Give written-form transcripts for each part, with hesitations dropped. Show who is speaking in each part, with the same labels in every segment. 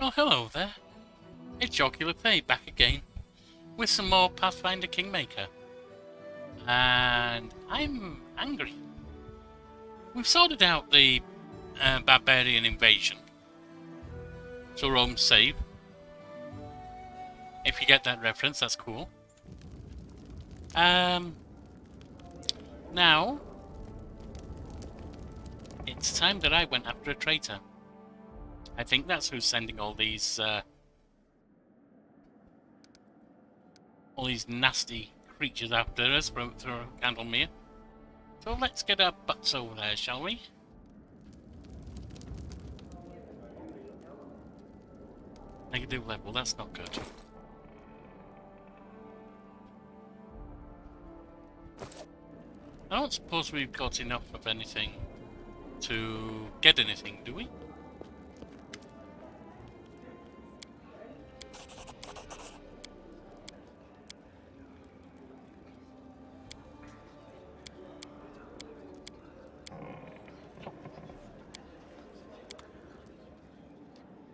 Speaker 1: Well, hello there. It's Jocular Play back again with some more Pathfinder Kingmaker. And I'm angry. We've sorted out the barbarian invasion. So Rome save. If you get that reference, that's cool. Now it's time that I went after a traitor. I think that's who's sending all these nasty creatures after us through Candlemere. So let's get our butts over there, shall we? Negative level, that's not good. I don't suppose we've got enough of anything to get anything, do we?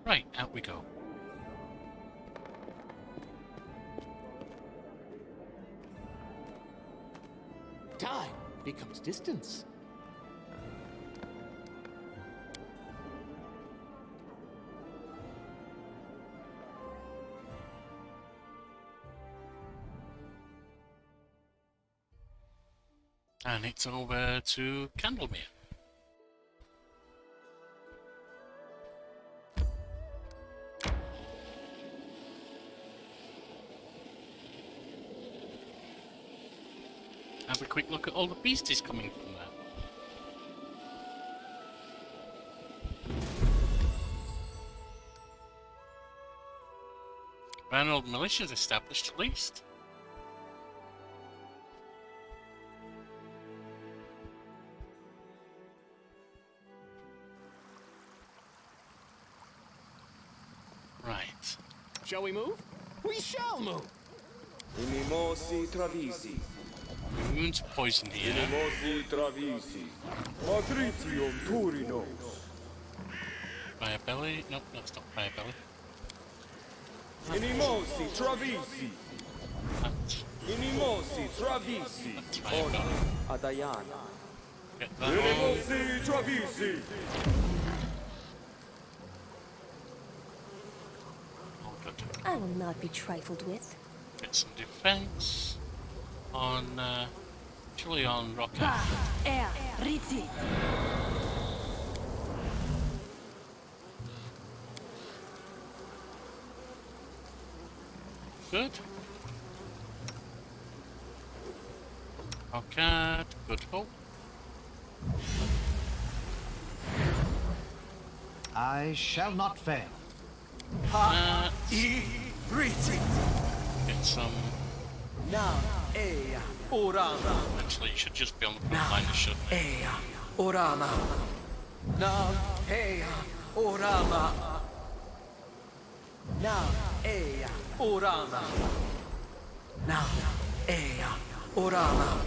Speaker 1: Right, out we go.
Speaker 2: Time becomes distance.
Speaker 1: And it's over to Candlemere. Have a quick look at all the beasties coming from there. Grand old militia's established at least. Right.
Speaker 2: Shall we move? We shall move!
Speaker 3: Inimosi travisi.
Speaker 1: Immune to poison here.
Speaker 3: Inimosi travisi. Matritium turinos.
Speaker 1: Fire belly? Nope, that's not fire belly.
Speaker 3: Inimosi travisi.
Speaker 1: That's
Speaker 3: Inimosi travisi.
Speaker 1: fire belly.
Speaker 3: Adayana.
Speaker 1: Get that on.
Speaker 3: Inimosi travisi.
Speaker 1: All good.
Speaker 4: I will not be trifled with.
Speaker 1: Get some defense on, actually on rocket.
Speaker 4: Riti.
Speaker 1: Good. Rocket, good hope.
Speaker 5: I shall not fail.
Speaker 1: Get some.
Speaker 2: Now, Eya, Orama.
Speaker 1: Actually, you should just be on the front line, shouldn't it?
Speaker 2: Eya, Orama. Now, Eya, Orama. Now, Eya, Orama. Now, Eya, Orama.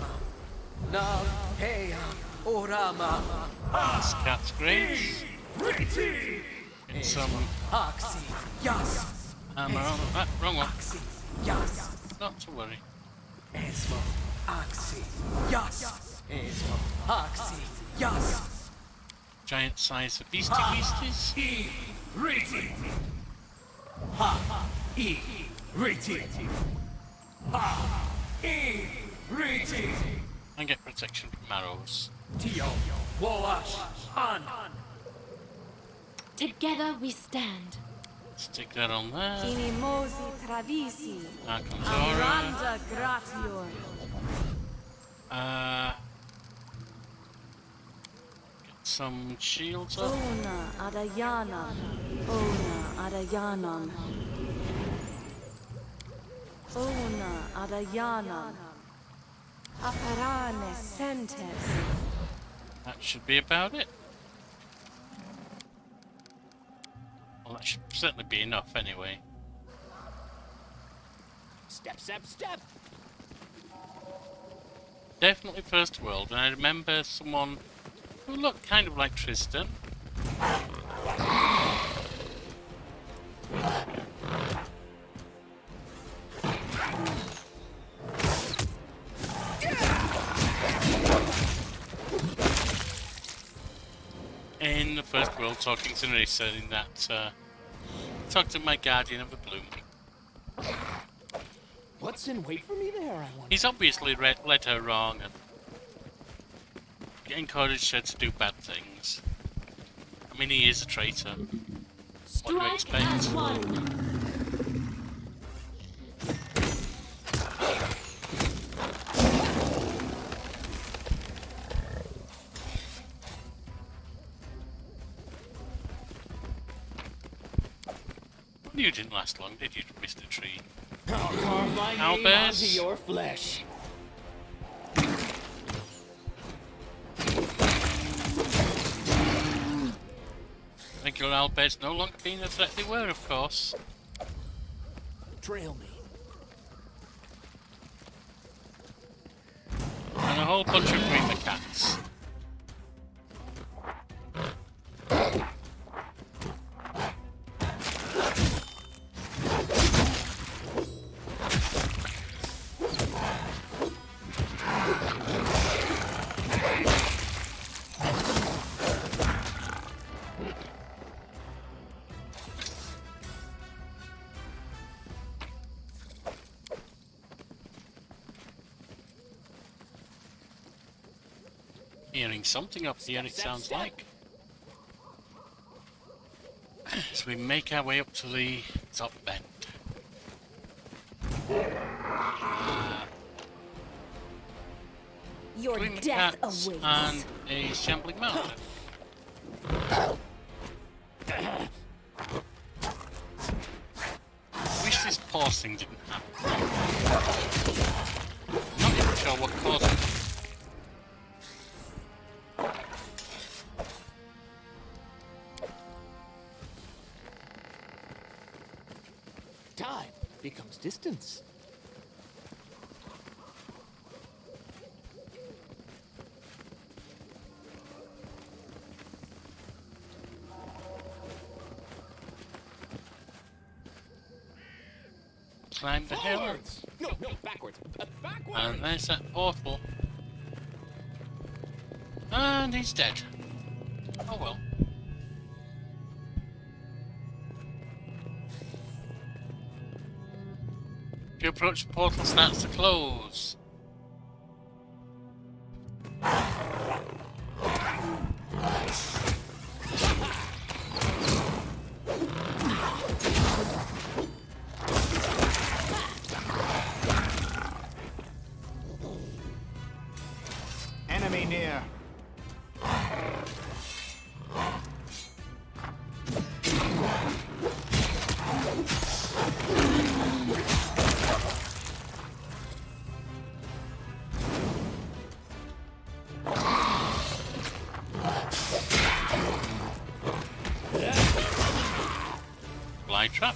Speaker 2: Now, Eya, Orama.
Speaker 1: That's Cat's Grace. Get some
Speaker 2: Oxy, Yas.
Speaker 1: hammer on. Ah, wrong one.
Speaker 2: Oxy, Yas.
Speaker 1: Not to worry.
Speaker 2: Esmo, Oxy, Yas. Esmo, Oxy, Yas.
Speaker 1: Giant size of beasties.
Speaker 2: Riti. Ha, E, Riti. Ha, E, Riti.
Speaker 1: And get protection from arrows.
Speaker 2: Tio, Wallash, An.
Speaker 4: Together we stand.
Speaker 1: Stick that on there.
Speaker 4: Inimosi travisi.
Speaker 1: There comes Aura.
Speaker 4: Aranda gratior.
Speaker 1: Get some shields up.
Speaker 4: Ona adayana. Ona adayanam. Ona adayanam. Aparane sentes.
Speaker 1: That should be about it. Well, that should certainly be enough anyway.
Speaker 2: Step, step, step.
Speaker 1: Definitely first world, and I remember someone who looked kind of like Tristian Well, talking to Narissa in that, talk to my guardian of the bloom.
Speaker 2: What's in wait for me there, I wonder?
Speaker 1: He's obviously led her wrong and encouraged her to do bad things. I mean, he is a traitor. What do you expect? You didn't last long, did you, Mr. Tree?
Speaker 2: I'll carve my name
Speaker 1: Albert?
Speaker 2: onto your flesh.
Speaker 1: Regular Albeds no longer being the threat they were, of course.
Speaker 2: Trail me.
Speaker 1: And a whole bunch of creeper cats. Hearing something up here, it sounds like. As we make our way up to the top bend.
Speaker 4: Your
Speaker 1: Twin
Speaker 4: death
Speaker 1: cats
Speaker 4: awaits.
Speaker 1: and a shambling mountain. I wish this pause thing didn't happen. I'm not even sure what caused it.
Speaker 2: Time becomes distance.
Speaker 1: Climb the hill.
Speaker 2: Forwards! No, backwards. Backwards!
Speaker 1: And there's that portal. And he's dead. Oh well. If you approach the portal, it starts to close.
Speaker 5: Enemy near.
Speaker 1: Fly trap.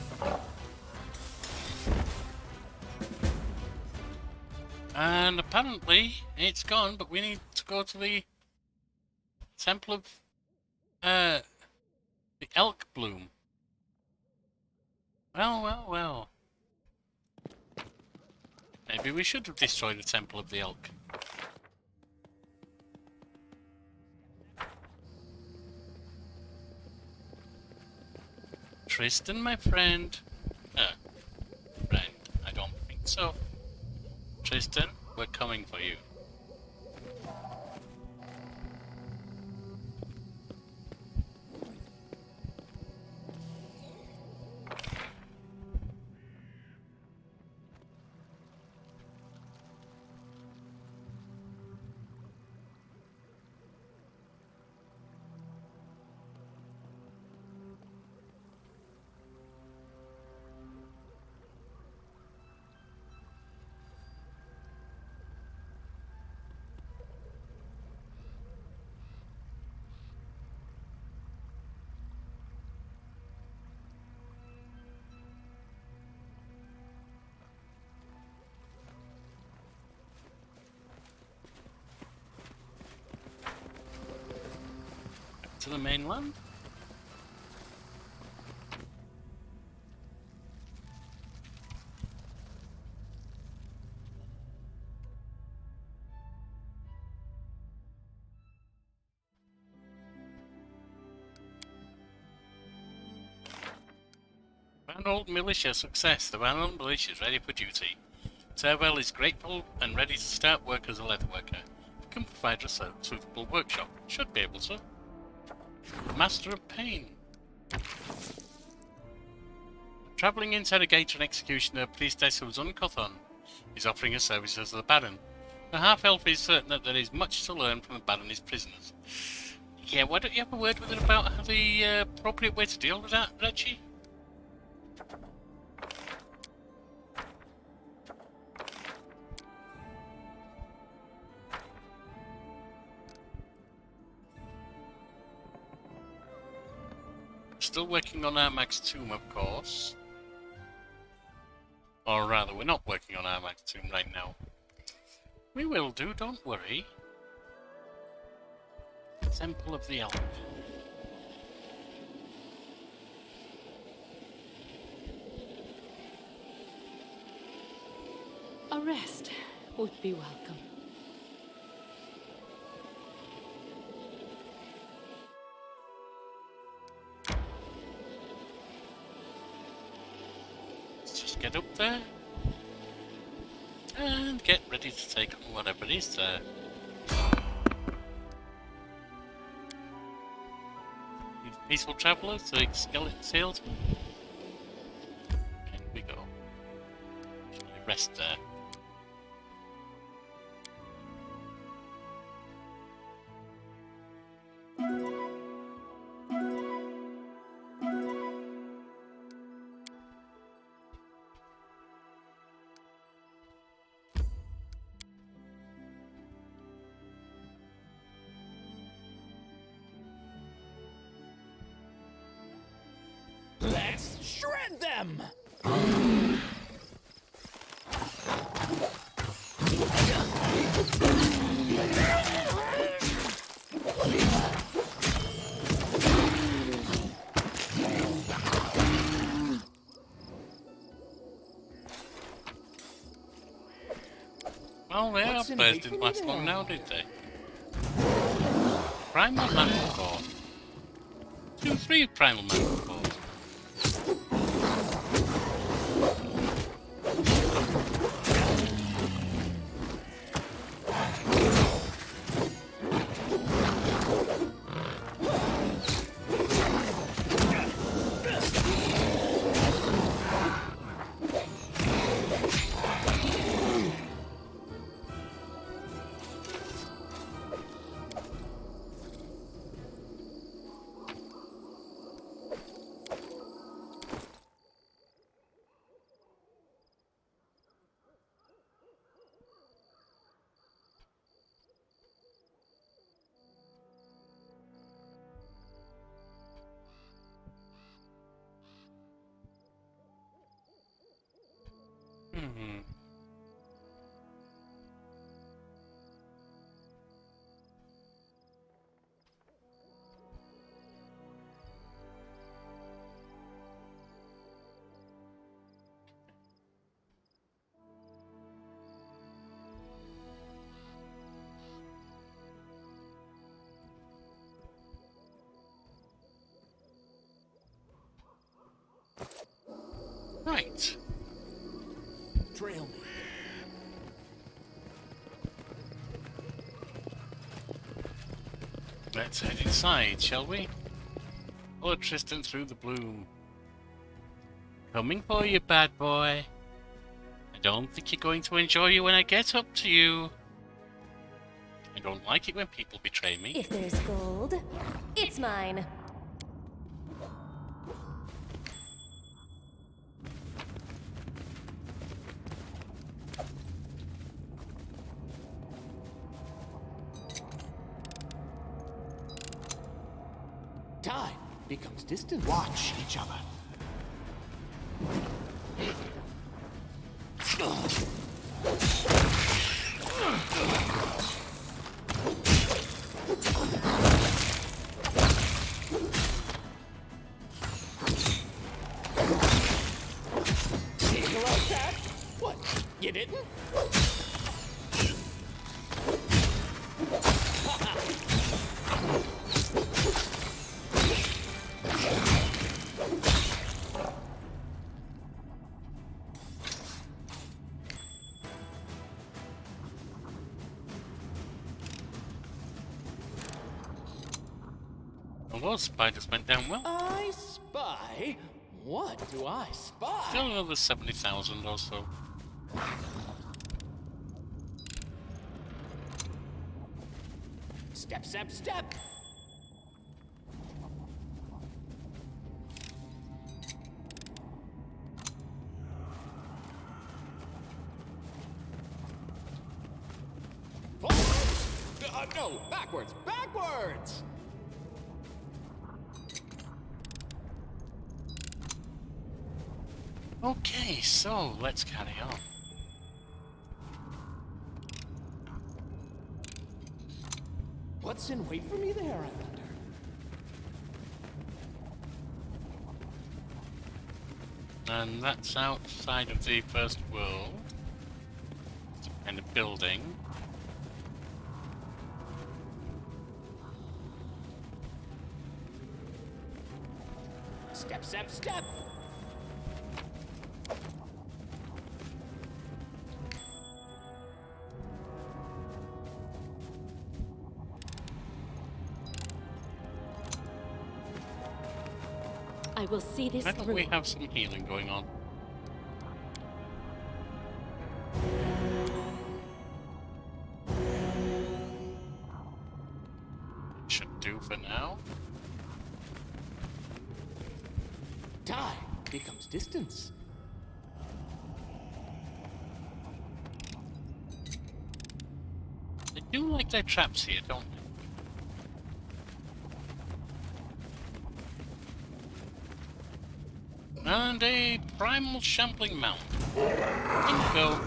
Speaker 1: And apparently it's gone, but we need to go to the Temple of the Elk Bloom. Well. Maybe we should have destroyed the Temple of the Elk. Tristan, my friend. Friend, I don't think so. Tristan, we're coming for you. To the mainland. Van Militia success. The Van Militia is ready for duty. Terwell is grateful and ready to start work as a leatherworker. We can provide a suitable workshop. Should be able to. Master of Pain. Travelling interrogator and executioner Priestess Uncothon is offering her services to the Baron. The half-elf is certain that there is much to learn from the Baron's prisoners. Yeah, why don't you have a word with her about the appropriate way to deal with that, Reggie? Still working on Armag's tomb, of course. Or rather, we're not working on Armag's tomb right now. We will do, don't worry. Temple of the Elf.
Speaker 6: A rest would be welcome.
Speaker 1: Let's just get up there. And get ready to take on whatever is there. These peaceful travellers, the skeleton salesman. In we go. Rest there.
Speaker 2: Let's shred them!
Speaker 1: Well, their outburst didn't last long now, did they? Primal Mantle Core. 2-3 Primal Mantle Cores. Right.
Speaker 2: Trail me.
Speaker 1: Let's head inside, shall we? Follow Tristian through the bloom. Coming for you, bad boy. I don't think you're going to enjoy you when I get up to you. I don't like it when people betray me.
Speaker 7: If there's gold, it's mine.
Speaker 2: Time becomes distance.
Speaker 5: Watch each other.
Speaker 2: Didn't you like that? What? You didn't?
Speaker 1: Well, those spiders went down well.
Speaker 2: I spy? What do I spy?
Speaker 1: Still another 70,000 or so.
Speaker 2: Step, step, step! Forward! No, backwards, backwards!
Speaker 1: Okay, so let's carry on.
Speaker 2: What's in wait for me there, I wonder?
Speaker 1: And that's outside of the first world. It's a kind of building.
Speaker 2: Step, step, step!
Speaker 6: I will see this
Speaker 1: I think
Speaker 6: through.
Speaker 1: we have some healing going on. Should do for now.
Speaker 2: Time becomes distance.
Speaker 1: They do like their traps here, don't they? And a primal shambling mount. In go.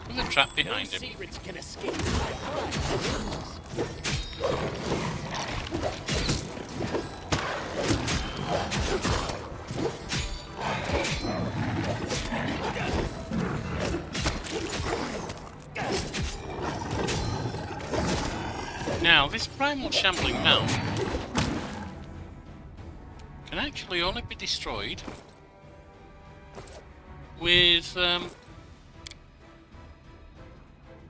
Speaker 1: With a trap behind him.
Speaker 2: Secrets can escape my pride.
Speaker 1: Now, this primal shambling mount can actually only be destroyed with,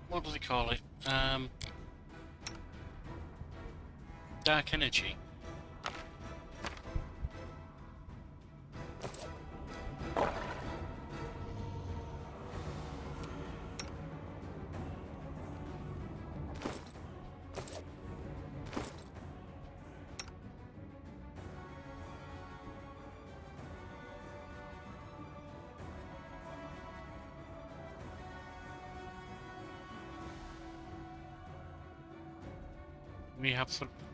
Speaker 1: what do they call it? Dark energy.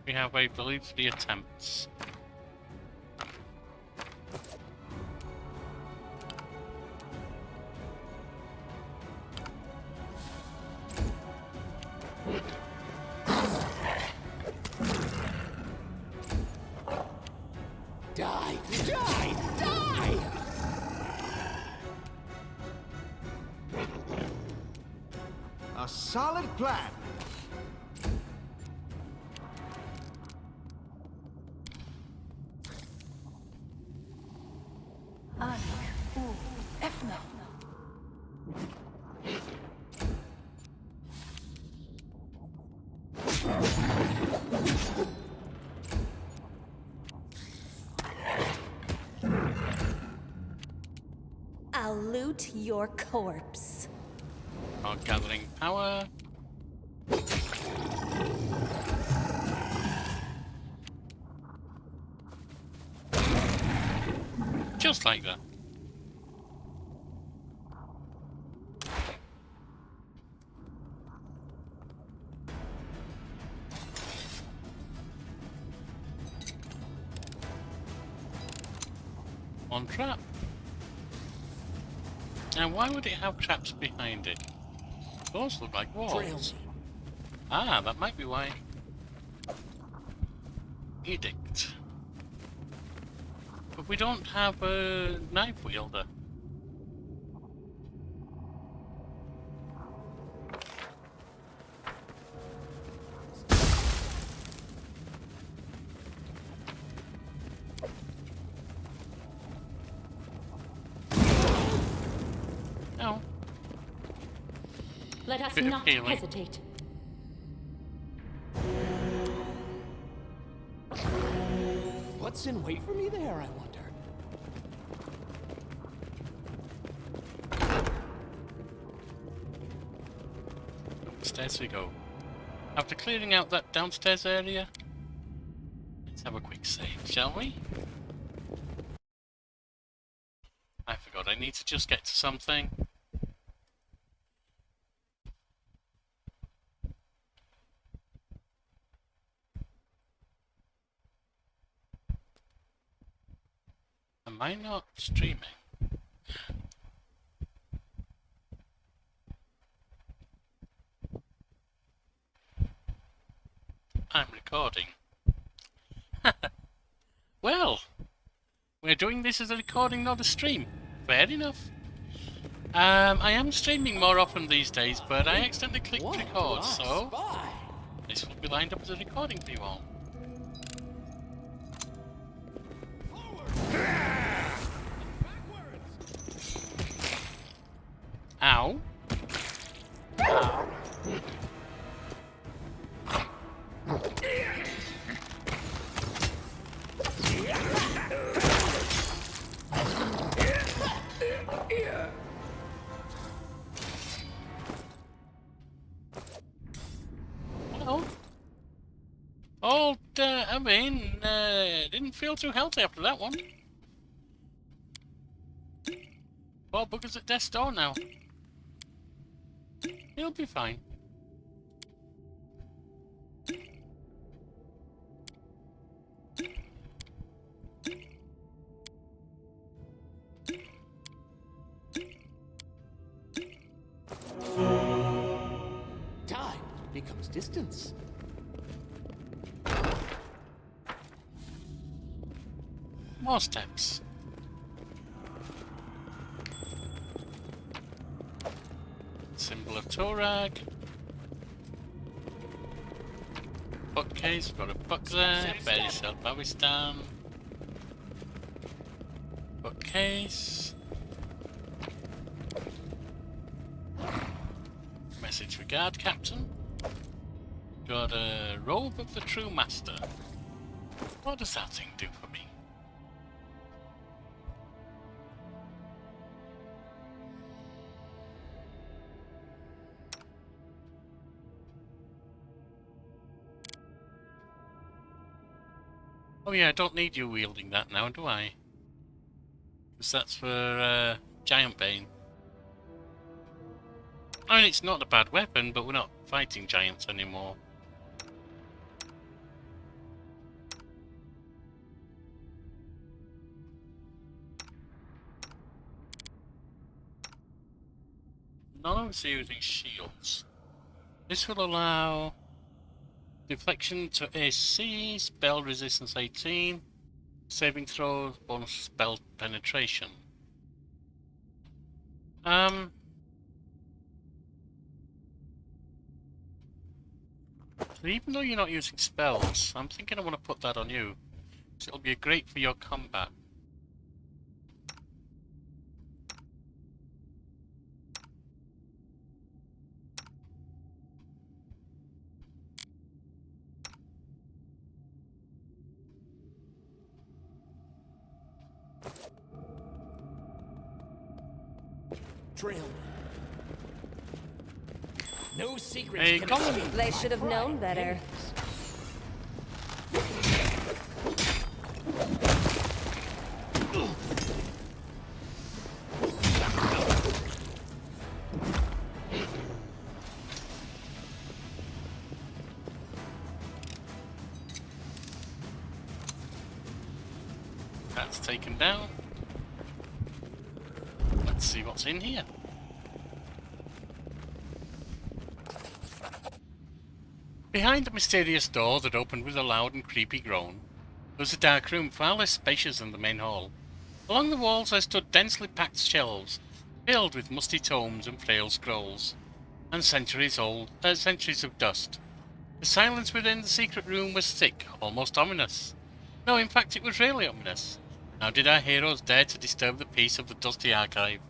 Speaker 1: We have, I believe, 3 attempts.
Speaker 2: Die! Die! Die!
Speaker 5: A solid plan.
Speaker 7: I'll loot your corpse.
Speaker 1: Are gathering power. Just like that. One trap. Now, why would it have traps behind it? Those look like walls.
Speaker 2: Trail me.
Speaker 1: Ah, that might be why. Edict. But we don't have a knife wielder. No.
Speaker 6: Let us
Speaker 1: Bit of
Speaker 6: not
Speaker 1: healing.
Speaker 6: hesitate.
Speaker 2: What's in wait for me there, I wonder?
Speaker 1: Upstairs we go. After clearing out that downstairs area, let's have a quick save, shall we? I forgot, I need to just get to something. Am I not streaming? I'm recording. Well, we're doing this as a recording, not a stream. Fair enough. I am streaming more often these days, but I accidentally clicked
Speaker 2: What
Speaker 1: record,
Speaker 2: do I
Speaker 1: so
Speaker 2: spy?
Speaker 1: this will be lined up as a recording for you all. Ow. Well, didn't feel too healthy after that one. 4 boogers at death's door now. He'll be fine.
Speaker 2: Time becomes distance.
Speaker 1: More steps. Symbol of Torag. Bookcase, got a book there. Berry Cell Bawistan. Bookcase. Message for guard captain. Got a robe of the true master. What does that thing do for me? Oh yeah, I don't need you wielding that now, do I? Because that's for Giant Bane. I mean, it's not a bad weapon, but we're not fighting giants anymore. None of us are using shields. This will allow deflection to AC, spell resistance 18, saving throws, bonus spell penetration. Even though you're not using spells, I'm thinking I want to put that on you. So it'll be great for your combat.
Speaker 2: Trail. No secrets
Speaker 1: Hey,
Speaker 2: can
Speaker 1: come on.
Speaker 2: escape
Speaker 7: They
Speaker 2: my
Speaker 7: should have known
Speaker 2: prying
Speaker 7: better.
Speaker 2: gaze.
Speaker 1: That's taken down. Let's see what's in here. Behind the mysterious door that opened with a loud and creepy groan, was a dark room far less spacious than the main hall. Along the walls there stood densely packed shelves, filled with musty tomes and frail scrolls, and centuries of dust. The silence within the secret room was thick, almost ominous. No, in fact it was really ominous. How did our heroes dare to disturb the peace of the dusty archive?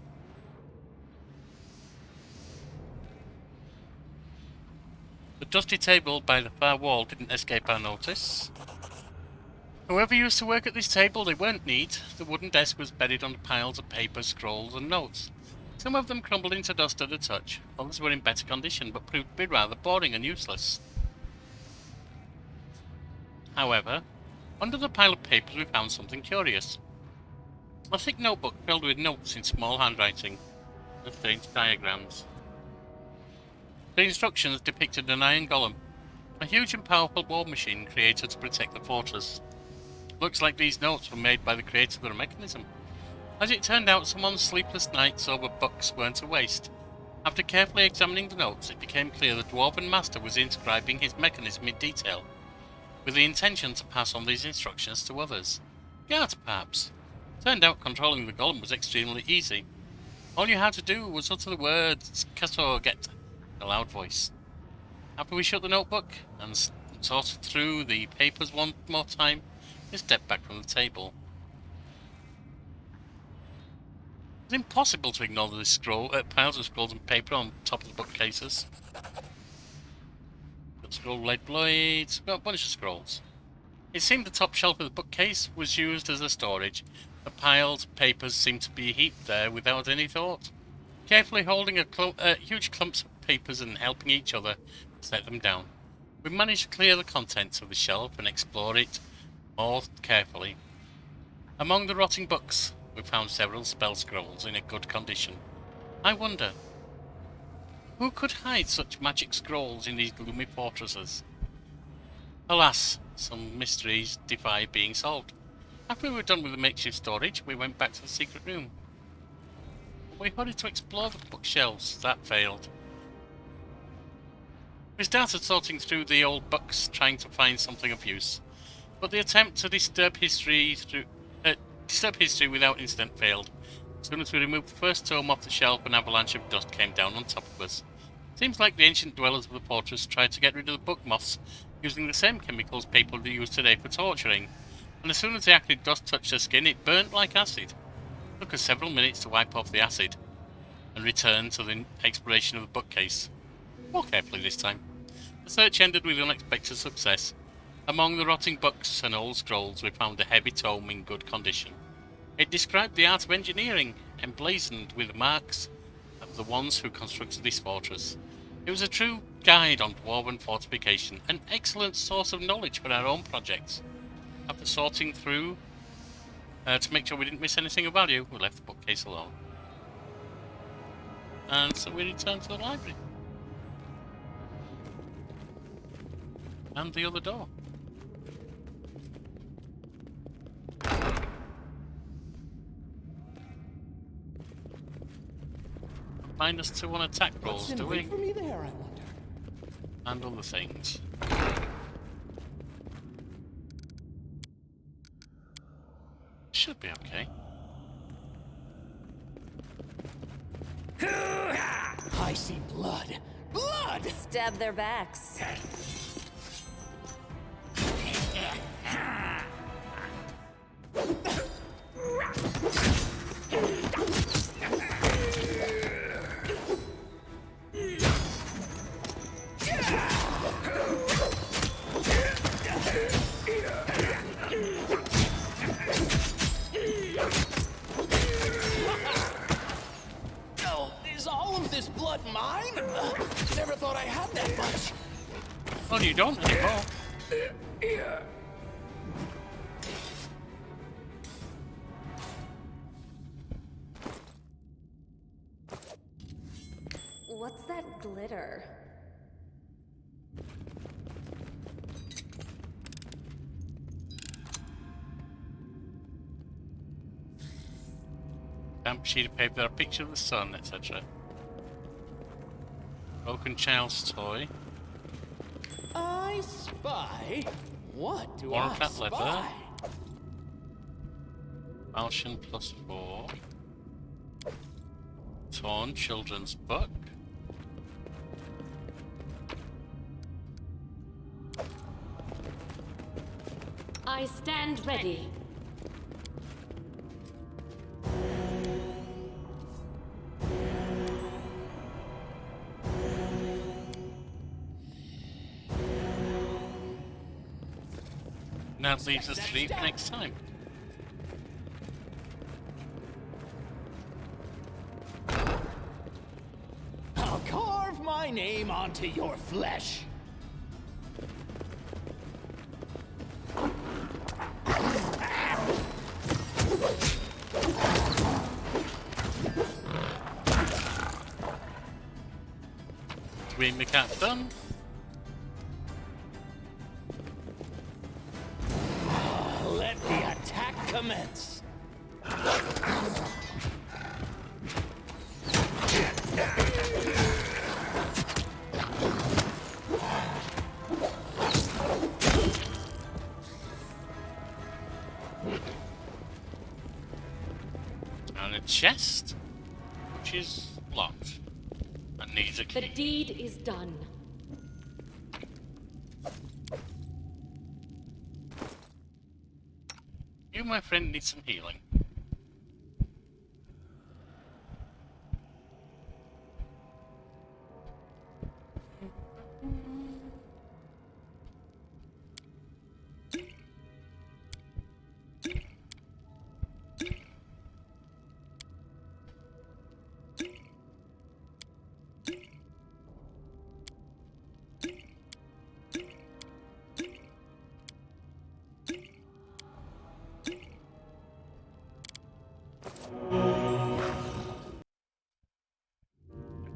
Speaker 1: The dusty table by the far wall didn't escape our notice. Whoever used to work at this table, they weren't neat. The wooden desk was buried under piles of paper, scrolls, and notes. Some of them crumbled into dust at a touch. Others were in better condition, but proved to be rather boring and useless. However, under the pile of papers we found something curious. A thick notebook filled with notes in small handwriting and strange diagrams. The instructions depicted an iron golem, a huge and powerful war machine created to protect the fortress. Looks like these notes were made by the creator of the mechanism. As it turned out, someone's sleepless nights over books weren't a waste. After carefully examining the notes, it became clear the Dwarven Master was inscribing his mechanism in detail, with the intention to pass on these instructions to others. Guards, perhaps. Turned out controlling the golem was extremely easy. All you had to do was utter the words "Kasorget" in a loud voice. After we shut the notebook and sorted through the papers one more time, we stepped back from the table. It's impossible to ignore the piles of scrolls and paper on top of the bookcases. Got scroll lead blades, got a bunch of scrolls. It seemed the top shelf of the bookcase was used as a storage. The piles of papers seemed to be heaped there without any thought. Carefully holding huge clumps of papers and helping each other set them down, we managed to clear the contents of the shelf and explore it more carefully. Among the rotting books, we found several spell scrolls in a good condition. I wonder, who could hide such magic scrolls in these gloomy fortresses? Alas, some mysteries defy being solved. After we were done with the makeshift storage, we went back to the secret room. We hurried to explore the bookshelves. That failed. We started sorting through the old books, trying to find something of use. But the attempt to disturb history without incident failed. As soon as we removed the first tome off the shelf, an avalanche of dust came down on top of us. Seems like the ancient dwellers of the fortress tried to get rid of the book moths using the same chemicals people use today for torturing. And as soon as the acrid dust touched her skin, it burnt like acid. It took us several minutes to wipe off the acid and return to the exploration of the bookcase. More carefully this time. The search ended with unexpected success. Among the rotting books and old scrolls, we found a heavy tome in good condition. It described the art of engineering, emblazoned with marks of the ones who constructed this fortress. It was a true guide on dwarven fortification, an excellent source of knowledge for our own projects. After sorting through to make sure we didn't miss anything of value, we left the bookcase alone. And so we returned to the library. And the other door. -2 on attack rolls, do we?
Speaker 2: For me there, I wonder.
Speaker 1: And other things. Should be okay.
Speaker 2: I see blood. Blood!
Speaker 7: Stab their backs.
Speaker 2: Oh, is all of this blood mine? Never thought I had that much.
Speaker 1: Well, you don't anymore.
Speaker 7: What's that glitter?
Speaker 1: Damp sheet of paper, a picture of the sun, etc. Broken child's toy.
Speaker 2: I spy. What do
Speaker 1: Warren
Speaker 2: I
Speaker 1: cat
Speaker 2: spy?
Speaker 1: leather. Malshin +4. Torn children's book.
Speaker 6: I stand ready.
Speaker 1: that leaves us 3 for next time.
Speaker 2: I'll carve my name onto your flesh.
Speaker 1: Dream the cat done.
Speaker 2: Let the attack commence.
Speaker 1: And a chest, which is locked and needs a
Speaker 6: The
Speaker 1: key.
Speaker 6: deed is done.
Speaker 1: You, my friend, need some healing.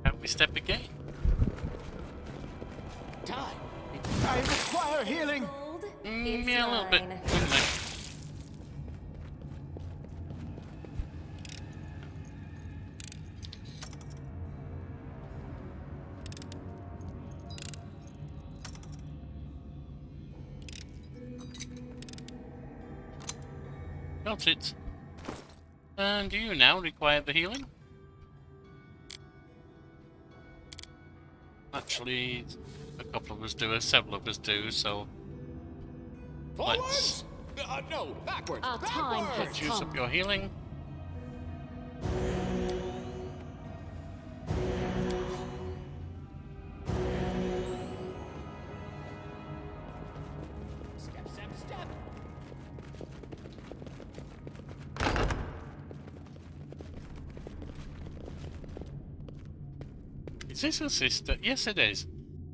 Speaker 1: Can we step again?
Speaker 2: Time.
Speaker 5: I require healing.
Speaker 7: Gold? It's
Speaker 1: Yeah, a little bit.
Speaker 7: mine.
Speaker 1: Wouldn't they? Got it. And do you now require the healing? Actually, a couple of us do, several of us do, so
Speaker 2: Forwards? No, backwards.
Speaker 6: Our time has
Speaker 2: Backwards.
Speaker 1: juice up your healing.
Speaker 2: Step, step, step.
Speaker 1: Is this a sister? Yes, it is.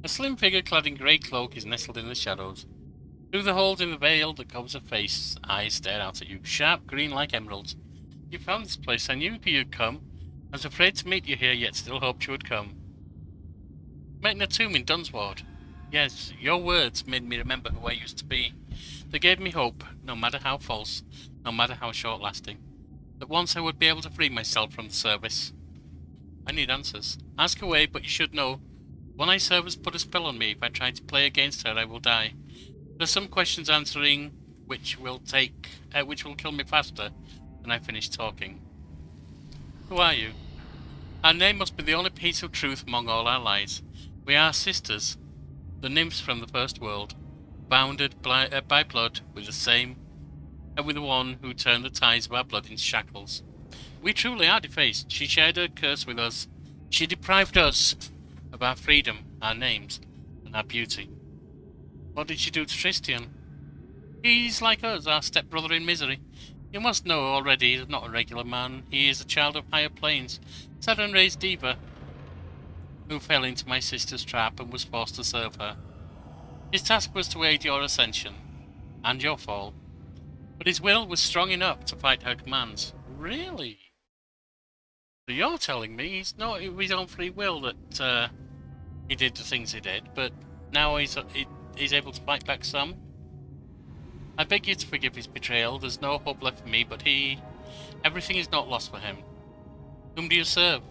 Speaker 1: A slim figure clad in grey cloak is nestled in the shadows. Through the holes in the veil that covers her face, eyes stare out at you, sharp green like emeralds. You found this place. I knew you'd come. I was afraid to meet you here, yet still hoped you would come. Met in a tomb in Dunsward. Yes, your words made me remember who I used to be. They gave me hope, no matter how false, no matter how short-lasting, that once I would be able to free myself from the service. I need answers. Ask away, but you should know. One Eye Servers put a spell on me. If I try to play against her, I will die. There's some questions answering, which will kill me faster than I finish talking. Who are you? Our name must be the only piece of truth among all our lies. We are sisters, the nymphs from the first world, bounded by blood with the one who turned the ties of our blood into shackles. We truly are defaced. She shared her curse with us. She deprived us of our freedom, our names, and our beauty. What did she do to Tristian? He's like us, our stepbrother in misery. You must know already he's not a regular man. He is a child of higher planes, Saturn-raised diva, who fell into my sister's trap and was forced to serve her. His task was to aid your ascension, and your fall. But his will was strong enough to fight her commands. Really? So you're telling me he's not of his own free will that he did the things he did, but now he's able to fight back some? I beg you to forgive his betrayal. There's no hope left for me, but everything is not lost for him. Whom do you serve?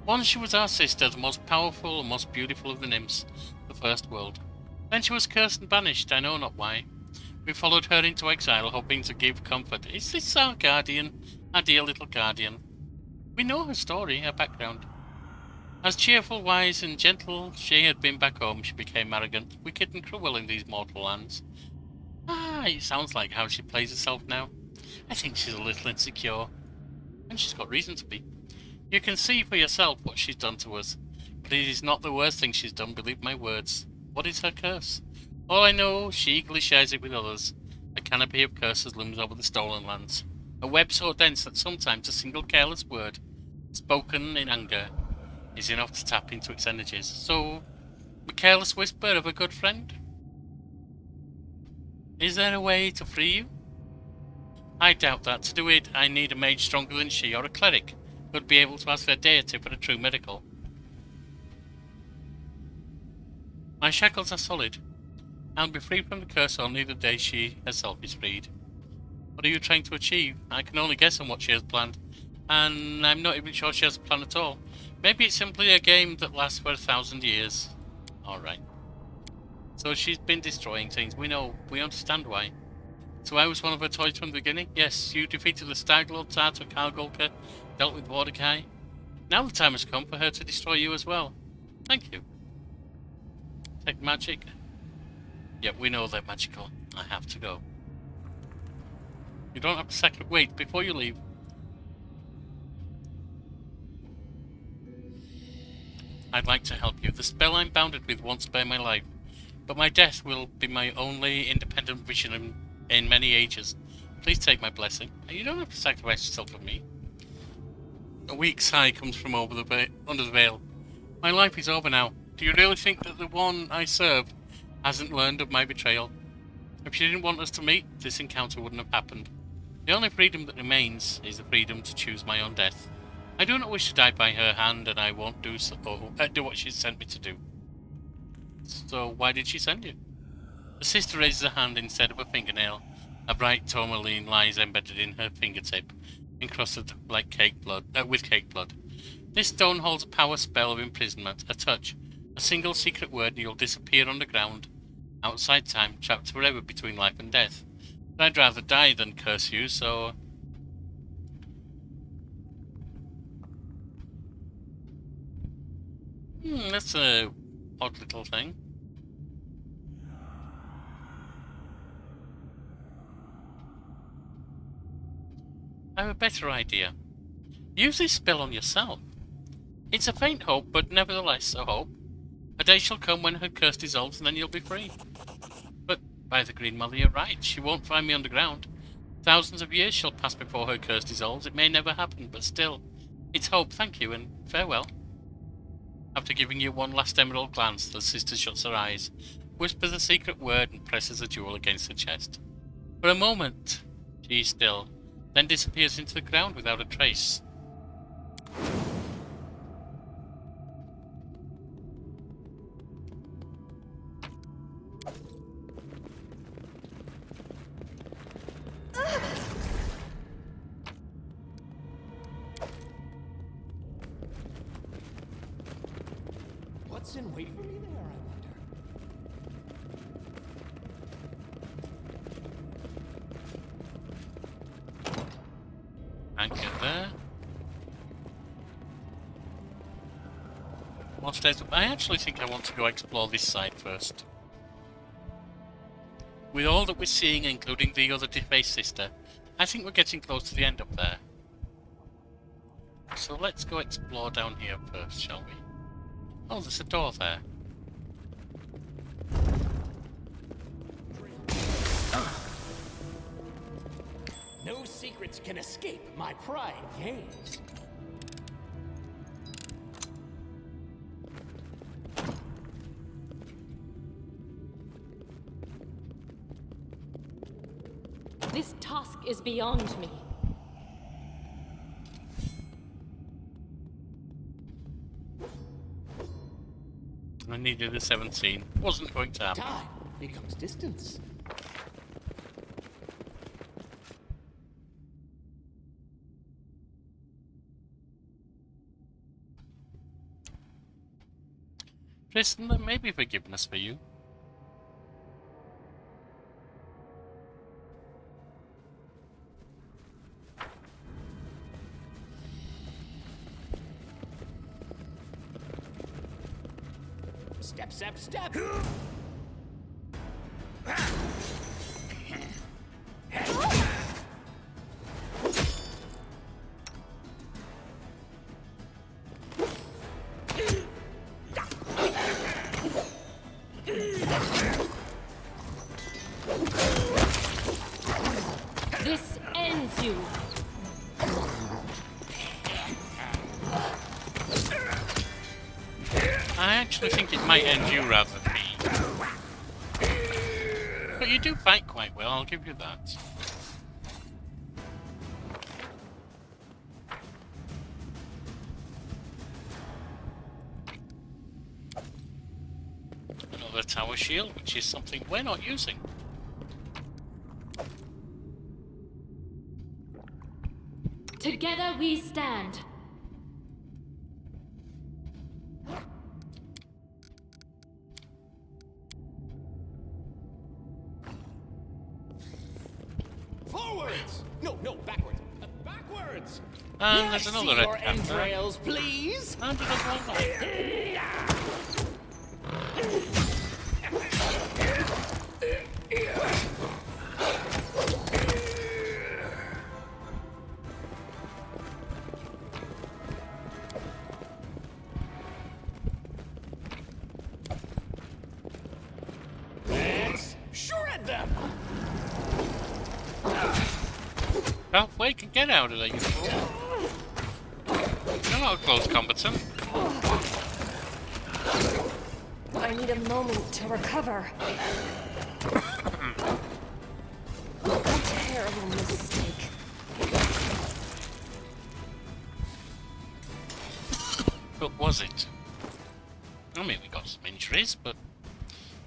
Speaker 1: Once she was our sister, the most powerful and most beautiful of the nymphs, the first world. Then she was cursed and banished, I know not why. We followed her into exile, hoping to give comfort. Is this our guardian? Our dear little guardian? We know her story, her background. As cheerful, wise, and gentle she had been back home, she became arrogant, wicked, and cruel in these mortal lands. It sounds like how she plays herself now. I think she's a little insecure. And she's got reason to be. You can see for yourself what she's done to us. But it is not the worst thing she's done, believe my words. What is her curse? All I know, she eagerly shares it with others. A canopy of curses looms over the stolen lands. A web so dense that sometimes a single careless word, spoken in anger, is enough to tap into its energies. So, a careless whisper of a good friend? Is there a way to free you? I doubt that. To do it, I need a mage stronger than she, or a cleric who would be able to ask their deity for a true miracle. My shackles are solid. I'll be free from the curse only the day she herself is freed. What are you trying to achieve? I can only guess on what she has planned, and I'm not even sure she has a plan at all. Maybe it's simply a game that lasts for 1,000 years. Alright. So she's been destroying things. We understand why. So I was one of her toys from the beginning? Yes, you defeated the Stag Lord, Tartar, Kargulka, dealt with Mordecai. Now the time has come for her to destroy you as well. Thank you. Take magic. Yep, we know they're magical. I have to go. You don't have to sacrifice. Wait, before you leave. I'd like to help you. The spell I'm bounded with won't spare my life, but my death will be my only independent vision in many ages. Please take my blessing. You don't have to sacrifice yourself for me. A weak sigh comes from under the veil. My life is over now. Do you really think that the one I serve hasn't learned of my betrayal? If she didn't want us to meet, this encounter wouldn't have happened. The only freedom that remains is the freedom to choose my own death. I do not wish to die by her hand, and I won't do what she sent me to do. So why did she send you? The sister raises a hand instead of a fingernail. A bright tourmaline lies embedded in her fingertip, encrusted like with cake blood. This stone holds a power spell of imprisonment. A touch, a single secret word, and you'll disappear underground, outside time, trapped forever between life and death. But I'd rather die than curse you, so... that's a odd little thing. I have a better idea. Use this spell on yourself. It's a faint hope, but nevertheless a hope. A day shall come when her curse dissolves, and then you'll be free. But, by the Green Mother, you're right. She won't find me underground. Thousands of years shall pass before her curse dissolves. It may never happen, but still. It's hope, thank you, and farewell. After giving you one last emerald glance, the sister shuts her eyes, whispers a secret word, and presses a jewel against her chest. For a moment, she is still, then disappears into the ground without a trace.
Speaker 2: What's in wait for me there, I wonder?
Speaker 1: Anchor there. More stairs up. I actually think I want to go explore this side first. With all that we're seeing, including the other defaced sister, I think we're getting close to the end up there. So let's go explore down here first, shall we? Oh, there's a door there.
Speaker 2: No secrets can escape my prying gaze.
Speaker 6: This task is beyond me.
Speaker 1: I needed a 17. Wasn't going to happen.
Speaker 2: Time becomes distance.
Speaker 1: Tristian, there may be forgiveness for you.
Speaker 2: Step, step, step!
Speaker 1: I actually think it might end you rather than me. But you do fight quite well, I'll give you that. Another tower shield, which is something we're not using.
Speaker 6: Together we stand.
Speaker 2: Forwards! No, backwards. Backwards!
Speaker 1: And
Speaker 2: May
Speaker 1: there's
Speaker 2: I
Speaker 1: another
Speaker 2: see
Speaker 1: red
Speaker 2: your
Speaker 1: panther.
Speaker 2: entrails, please?
Speaker 1: And another one.
Speaker 2: Let's shred them!
Speaker 1: Halfway can get out of there, you fool. You're not a close combatant.
Speaker 7: I need a moment to recover. A terrible mistake.
Speaker 1: But was it? I mean, we got some injuries, but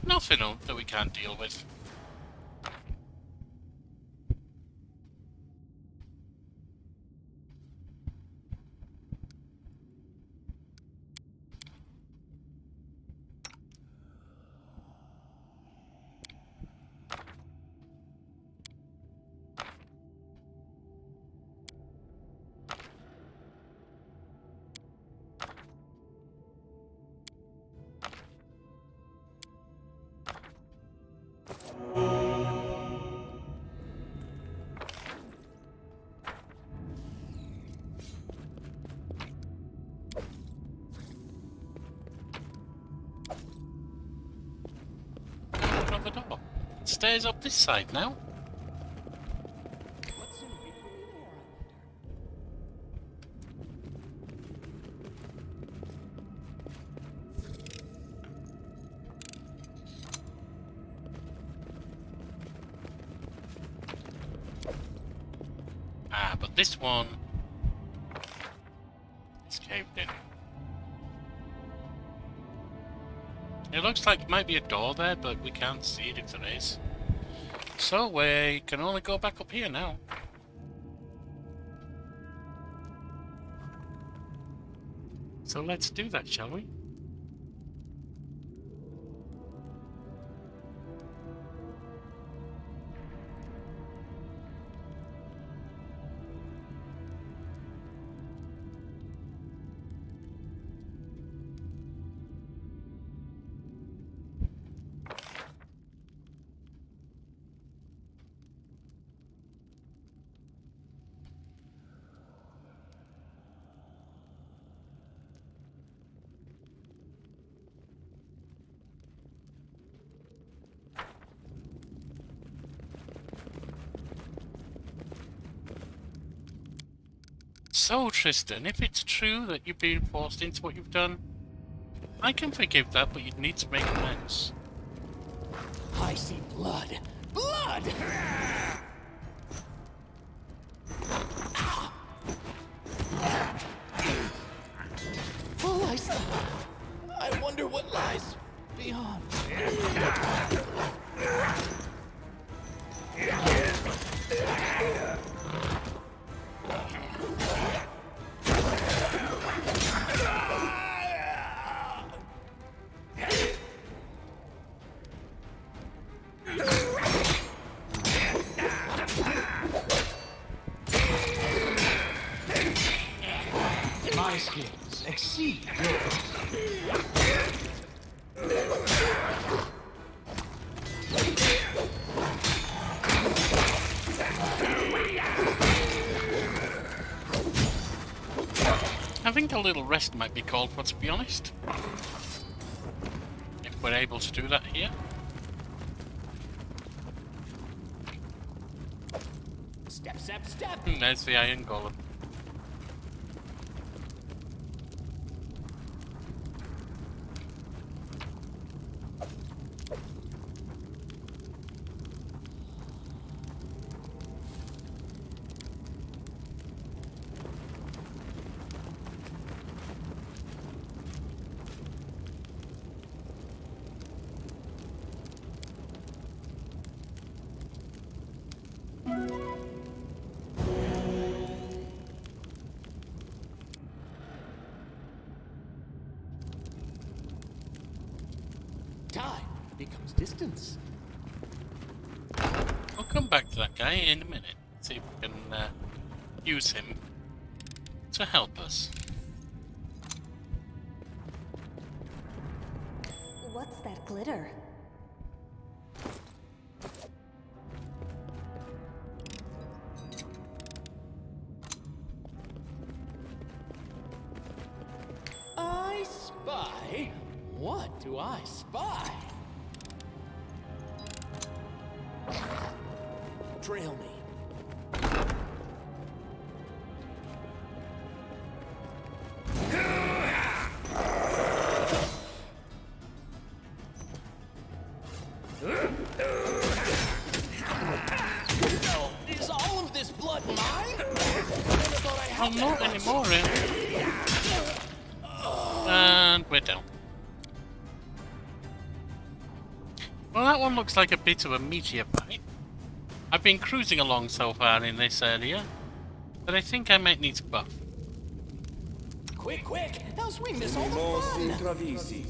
Speaker 1: nothing that we can't deal with. Open the door. Stairs up this side now. Ah, but this one is caved in. It looks like it might be a door there, but we can't see it if there is. So we can only go back up here now. So let's do that, shall we? So, Tristian, if it's true that you've been forced into what you've done, I can forgive that, but you'd need to make amends.
Speaker 2: I see blood. Blood! Oh, I wonder what lies beyond.
Speaker 5: My skills exceed yours.
Speaker 1: I think a little rest might be called for, to be honest. If we're able to do that here.
Speaker 2: Step, step, step!
Speaker 1: And there's the iron golem.
Speaker 2: becomes distance.
Speaker 1: I'll come back to that guy in a minute. See if we can use him to help us.
Speaker 7: What's that glitter?
Speaker 2: I spy? What do I spy? Trail me. No, is all of this blood mine? Never thought I
Speaker 1: Oh,
Speaker 2: had
Speaker 1: not
Speaker 2: that much.
Speaker 1: anymore, really. And we're down. Well, that one looks like a bit of a meteor fight. I've been cruising along so far in this area, but I think I might need to buff.
Speaker 2: Quick, quick! Now swing this all the
Speaker 3: Mossi
Speaker 2: fun!
Speaker 3: travisi.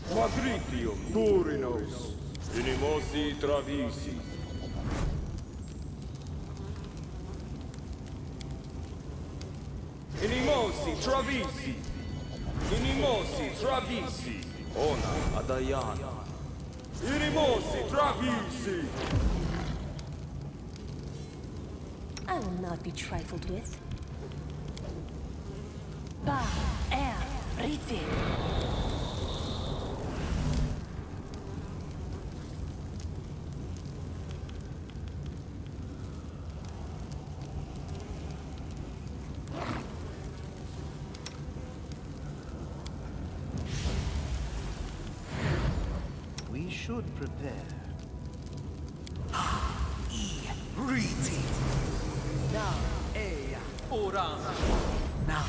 Speaker 3: Quadritium turinos. Inimosi travisi. Inimosi travisi. Inimosi travisi. Ona adayana. Inimosi travisi.
Speaker 7: I will not be trifled with. Ba, riti.
Speaker 5: We should prepare. Riti. Na ea orama. Na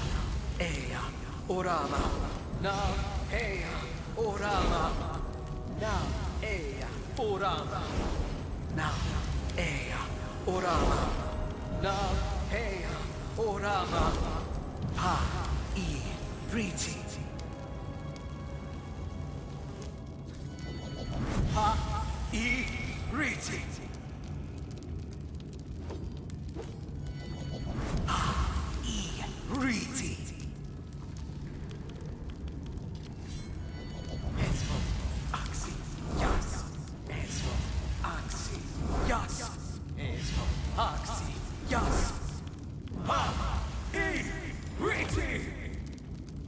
Speaker 5: ea orama. Na ea orama. Na ea orama. Na ea orama. Na ea orama. Pa I Riti. Pa I Riti. Riti. Esmo, Axi, Yas. Esmo, Axi, Yas. Esmo, Axi, Yas. Ha! E! Riti!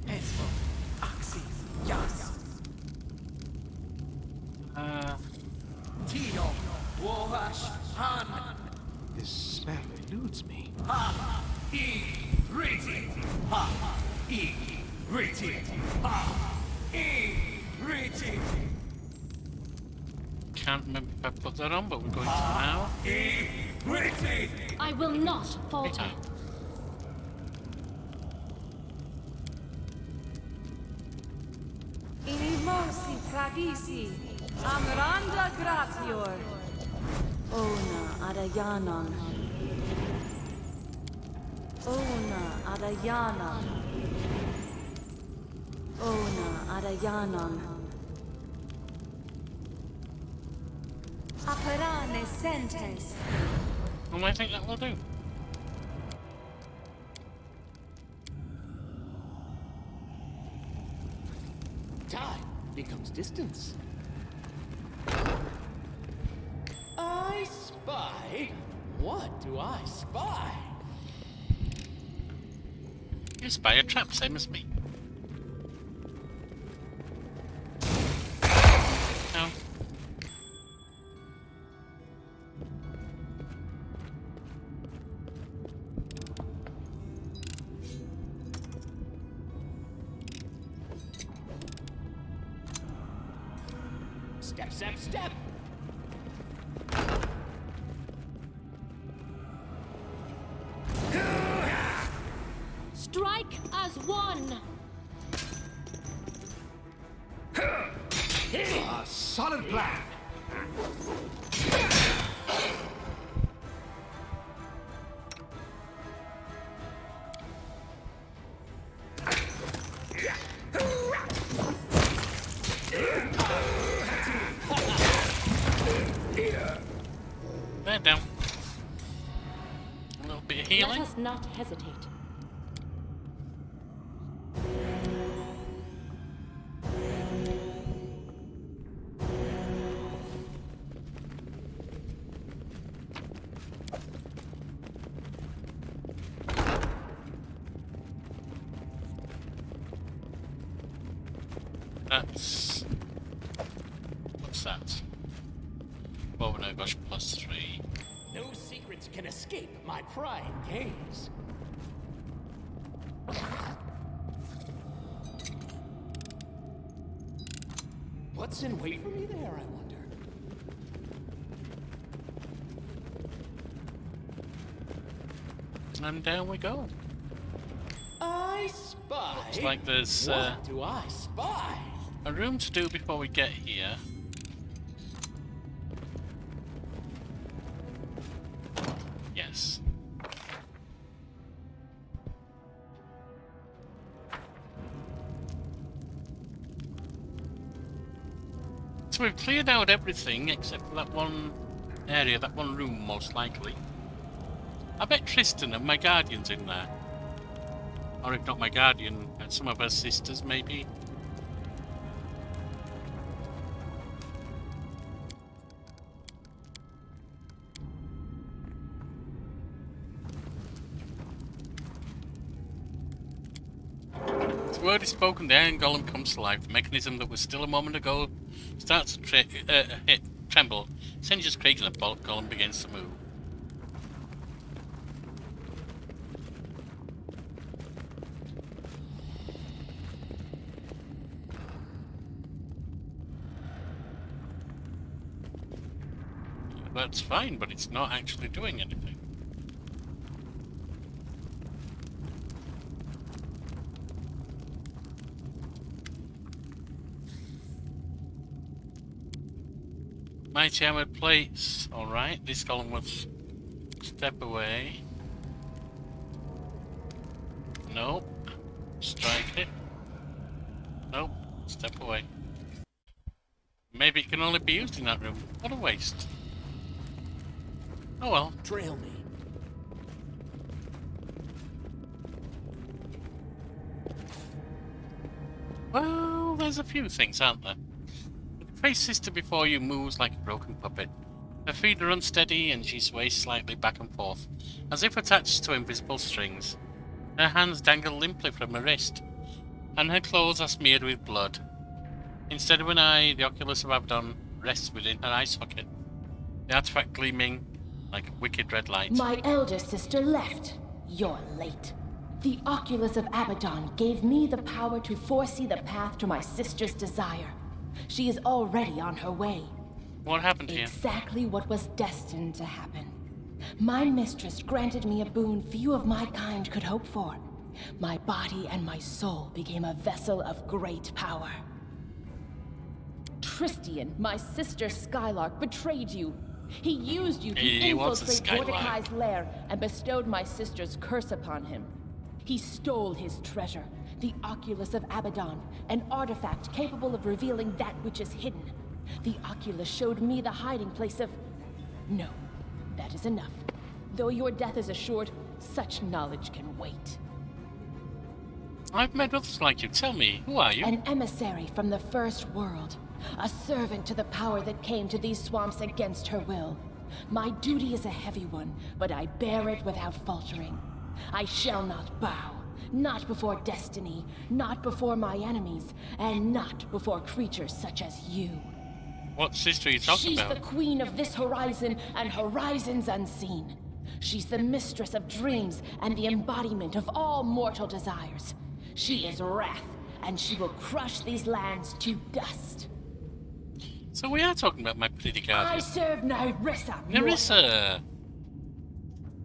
Speaker 5: Esmo, Axi, Yas. Tino, Wash, Han. This smell eludes me. Ha! E! Riti! Ha! E! Riti! Ha! E! Riti!
Speaker 1: Can't remember if I put that on, but we're going to now.
Speaker 5: E! Riti!
Speaker 6: I will not falter.
Speaker 1: Okay.
Speaker 4: Inimosi pravisi. Amranda gratior. Ona adayanon. Ona adayanon. Ona adayanon. Aperane sentes.
Speaker 1: Well, I think that will do.
Speaker 2: Time becomes distance. I spy? What do I spy?
Speaker 1: You spy a trap, same as me. No.
Speaker 2: Step, step, step!
Speaker 6: Strike as one.
Speaker 5: A solid plan.
Speaker 6: Let
Speaker 1: healing?
Speaker 6: us not hesitate.
Speaker 1: That's... What's that? Oh no, gosh, +3.
Speaker 2: No secrets can escape my prying gaze. What's in wait for me there, I wonder?
Speaker 1: And down we go.
Speaker 2: I spy.
Speaker 1: Looks like there's
Speaker 2: What do I spy?
Speaker 1: a room to do before we get here. Yes. So we've cleared out everything except for that one area, that one room most likely. I bet Tristian and my guardian's in there. Or if not my guardian, some of her sisters maybe. The word is spoken, the iron golem comes to life. The mechanism that was still a moment ago starts to tremble. Singe's creaks and the golem begins to move. That's fine, but it's not actually doing anything. Mighty armored plates. Alright, this column was step away. Nope. Strike it. Nope. Step away. Maybe it can only be used in that room. What a waste. Oh well.
Speaker 2: Trail me.
Speaker 1: Well, there's a few things, aren't there? The Cray sister before you moves like a broken puppet. Her feet are unsteady and she sways slightly back and forth, as if attached to invisible strings. Her hands dangle limply from her wrist, and her clothes are smeared with blood. Instead of an eye, the oculus of Abaddon rests within her eye socket, the artifact gleaming like a wicked red light.
Speaker 8: My elder sister left. You're late. The oculus of Abaddon gave me the power to foresee the path to my sister's desire. She is already on her way.
Speaker 1: What happened here?
Speaker 8: Exactly what was destined to happen. My mistress granted me a boon few of my kind could hope for. My body and my soul became a vessel of great power. Tristian, my sister Skylark, betrayed you. He used you to infiltrate Mordecai's lair and bestowed my sister's curse upon him. He stole his treasure, the Oculus of Abaddon, an artifact capable of revealing that which is hidden. The Oculus showed me the hiding place of... No, that is enough. Though your death is assured, such knowledge can wait.
Speaker 1: I've met others like you. Tell me, who are you?
Speaker 8: An emissary from the First World. A servant to the power that came to these swamps against her will. My duty is a heavy one, but I bear it without faltering. I shall not bow. Not before destiny, not before my enemies, and not before creatures such as you.
Speaker 1: What sister are you talking
Speaker 8: She's
Speaker 1: about?
Speaker 8: the queen of this horizon and horizons unseen. She's the mistress of dreams and the embodiment of all mortal desires. She is wrath, and she will crush these lands to dust.
Speaker 1: So we are talking about my pretty guardian.
Speaker 8: I serve Nerissa.
Speaker 1: Nerissa!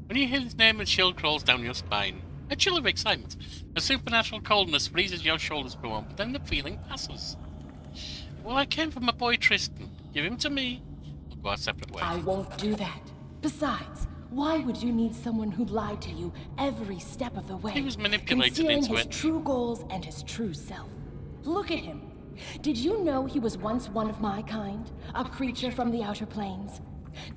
Speaker 1: When you hear his name, a chill crawls down your spine. A chill of excitement. A supernatural coldness freezes your shoulders for a moment, but then the feeling passes. Well, I came from my boy Tristian. Give him to me. We'll go our separate ways.
Speaker 8: I won't do that. Besides, why would you need someone who lied to you every step of the way?
Speaker 1: He was manipulated
Speaker 8: concealing
Speaker 1: into
Speaker 8: his
Speaker 1: it.
Speaker 8: true goals and his true self. Look at him. Did you know he was once one of my kind? A creature from the outer planes?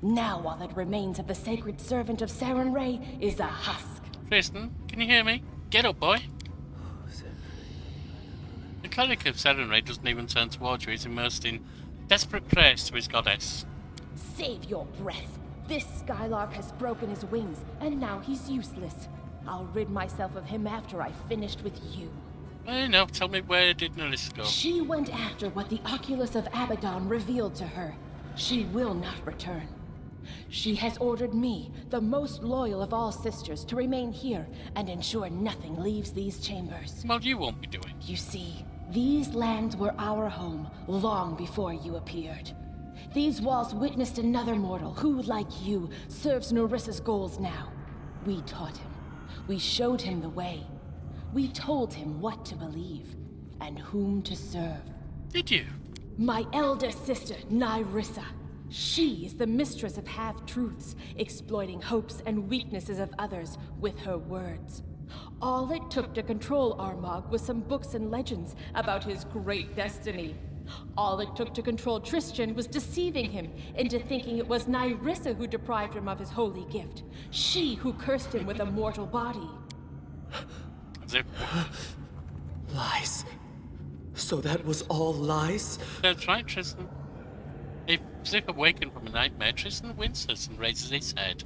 Speaker 8: Now all that remains of the sacred servant of Saren Ray is a husk.
Speaker 1: Tristan, can you hear me? Get up, boy. The cleric of Saren Ray doesn't even turn towards you. He's immersed in desperate prayers to his goddess.
Speaker 8: Save your breath. This Skylark has broken his wings, and now he's useless. I'll rid myself of him after I've finished with you.
Speaker 1: Well, no, tell me, where did Nerissa go?
Speaker 8: She went after what the Oculus of Abaddon revealed to her. She will not return. She has ordered me, the most loyal of all sisters, to remain here and ensure nothing leaves these chambers.
Speaker 1: Well, you won't be doing.
Speaker 8: You see, these lands were our home long before you appeared. These walls witnessed another mortal who, like you, serves Nerissa's goals now. We taught him. We showed him the way. We told him what to believe and whom to serve.
Speaker 1: Did you?
Speaker 8: My elder sister, Nerissa. She is the mistress of half-truths, exploiting hopes and weaknesses of others with her words. All it took to control Armag was some books and legends about his great destiny. All it took to control Tristian was deceiving him into thinking it was Nerissa who deprived him of his holy gift. She who cursed him with a mortal body.
Speaker 9: Lies. So that was all lies?
Speaker 1: That's right, Tristan. If Zip awakened from a nightmare, Tristan winces and raises his head.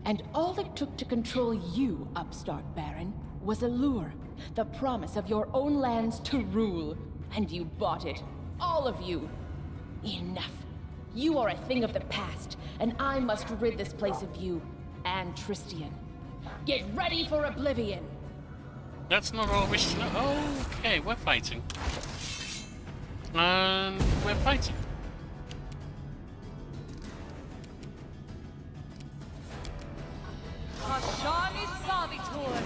Speaker 8: And all it took to control you, upstart Baron, was a lure. The promise of your own lands to rule. And you bought it. All of you. Enough. You are a thing of the past, and I must rid this place of you and Tristian. Get ready for oblivion!
Speaker 1: That's not all I wish to know. Okay, we're fighting. And we're fighting.
Speaker 4: Hashani Savitor.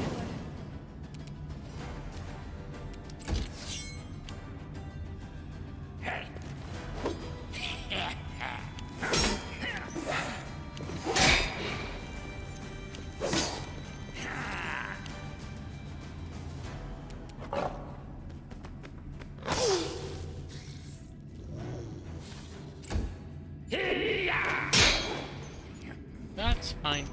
Speaker 1: That's fine.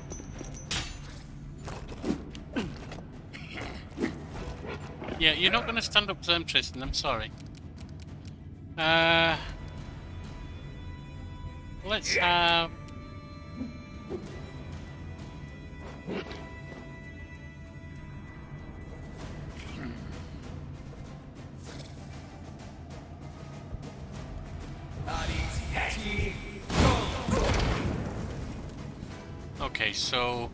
Speaker 1: Yeah, you're not going to stand up to them, Tristan. I'm sorry. Let's have... Okay, so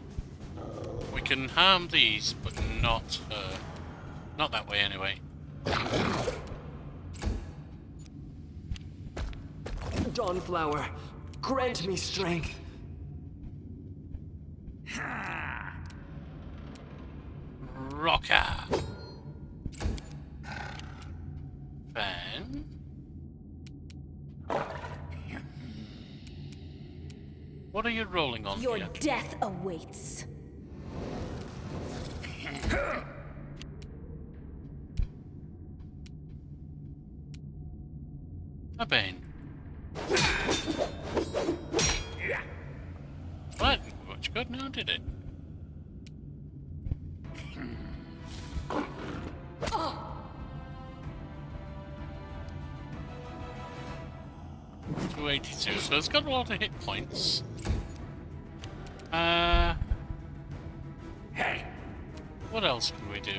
Speaker 1: we can harm these, but not her. Not that way, anyway.
Speaker 9: Dawnflower, grant me strength.
Speaker 1: Rocker. Then... What are you rolling on
Speaker 7: Your
Speaker 1: here?
Speaker 7: death awaits.
Speaker 1: A Bane. Well, that didn't do much good now, did it?
Speaker 4: Oh.
Speaker 1: 282, so it's got a lot of hit points. Hey, what else can we do?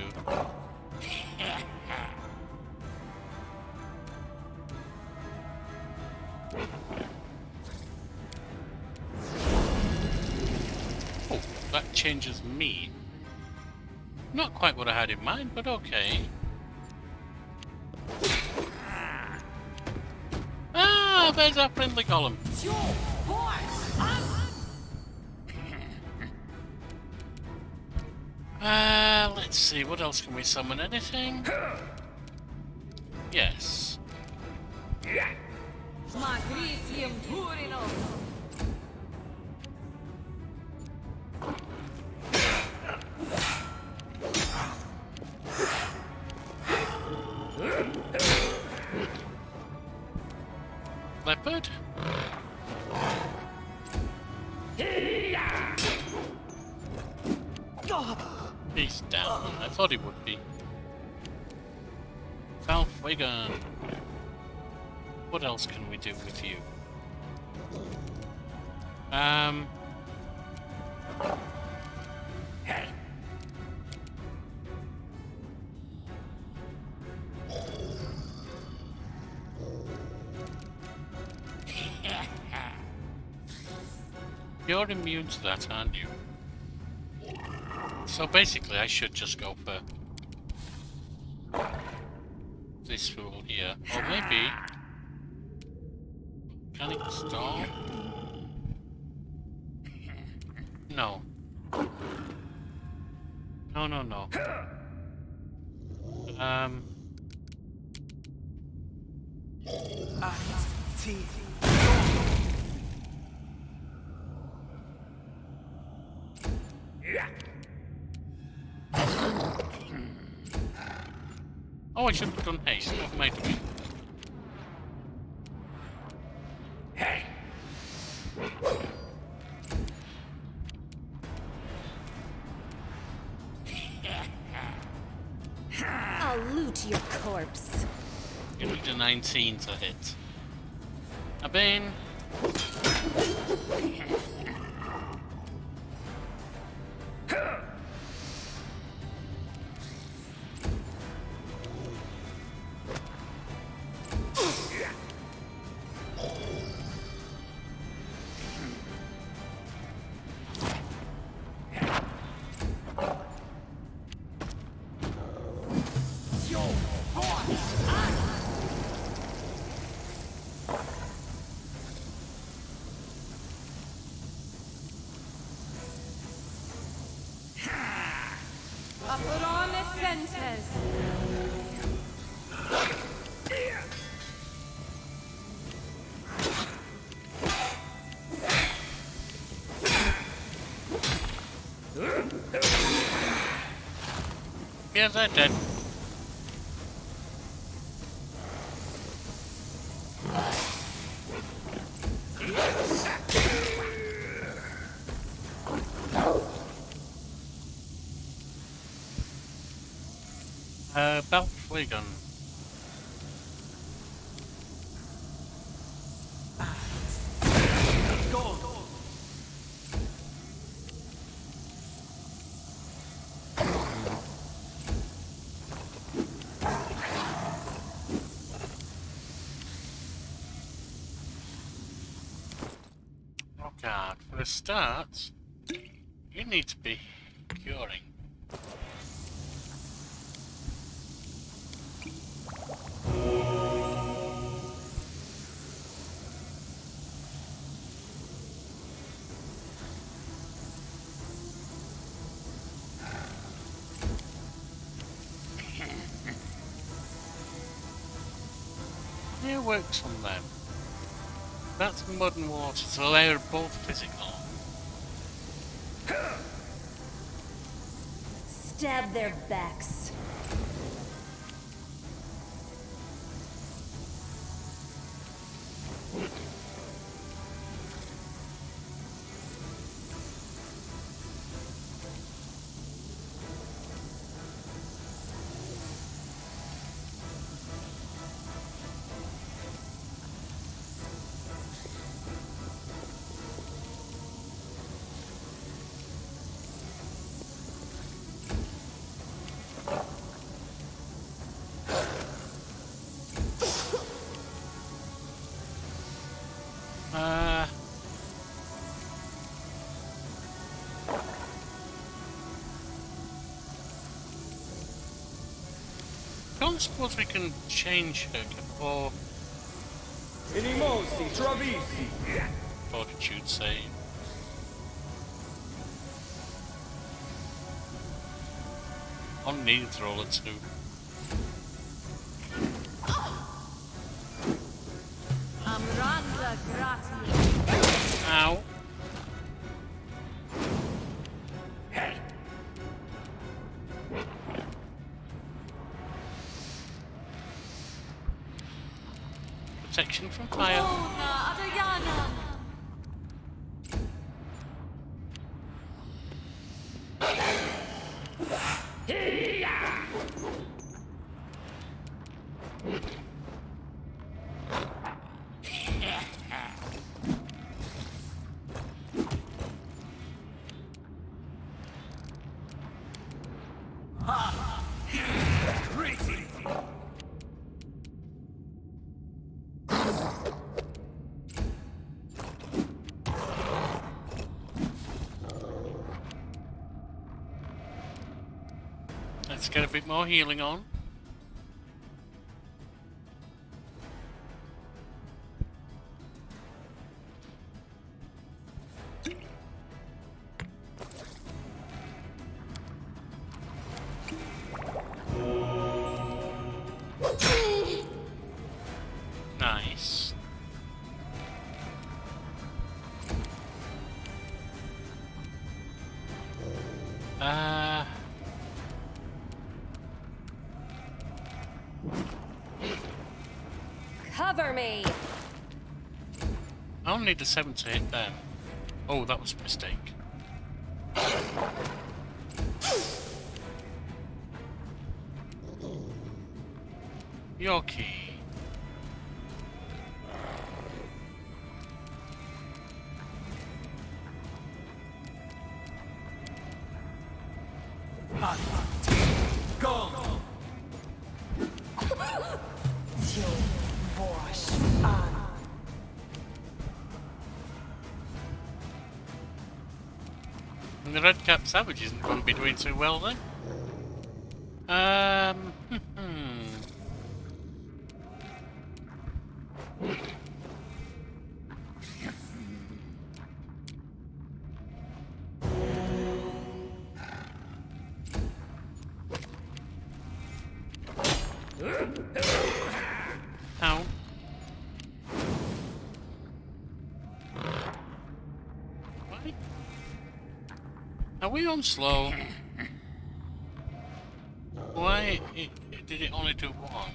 Speaker 1: Oh, that changes me. Not quite what I had in mind, but okay. Ah, there's our friendly golem. Let's see, what else can we summon? Anything? Yes.
Speaker 4: Magritium Turinos.
Speaker 1: Leopard? He's down. I thought he would be. Falfwigan. What else can we do with you?
Speaker 2: Hey.
Speaker 1: You're immune to that, aren't you? So basically, I should just go for this fool here, or maybe Volcanic Storm. No. No, no, no. Oh, I should have done haste. What am I doing?
Speaker 2: Hey.
Speaker 7: I'll loot your corpse.
Speaker 1: You need a 19 to hit. A Bane.
Speaker 4: Apurone sentes.
Speaker 1: Yeah, they're dead. Balfwigan. Oh god, for a start, you need to be curing. It works on them. That's mud and water, so they're both physical.
Speaker 7: Stab their backs. I don't suppose we can change her or
Speaker 3: Animosi, Travisi.
Speaker 1: fortitude save. On needs roller too.
Speaker 4: Amranda gratis.
Speaker 1: Ow.
Speaker 2: Hey.
Speaker 1: Protection from fire.
Speaker 4: Ona Adayana.
Speaker 1: Let's get a bit more healing on. Nice.
Speaker 4: Cover me.
Speaker 1: I only need a 7 to hit them. Oh, that was a mistake. Yorkie.
Speaker 5: Go!
Speaker 1: And the Red Cap Savage isn't going to be doing too well then. Ow. Why? Are we on slow? Why did it only do one?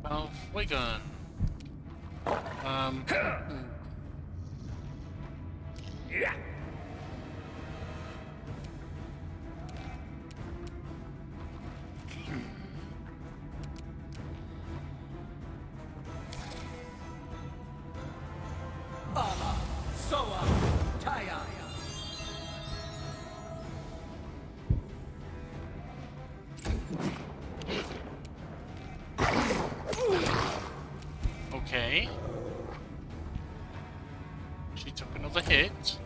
Speaker 1: Well, we're gone.
Speaker 5: Soa! Taya!
Speaker 1: Okay. She took another hit.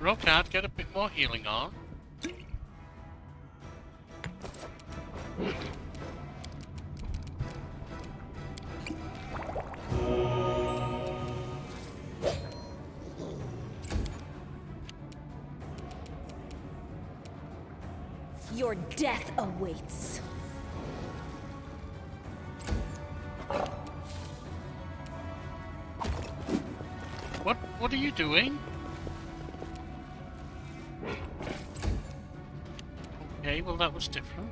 Speaker 1: Rocard, get a bit more healing on.
Speaker 4: Your death awaits.
Speaker 1: What are you doing? Okay, well that was different.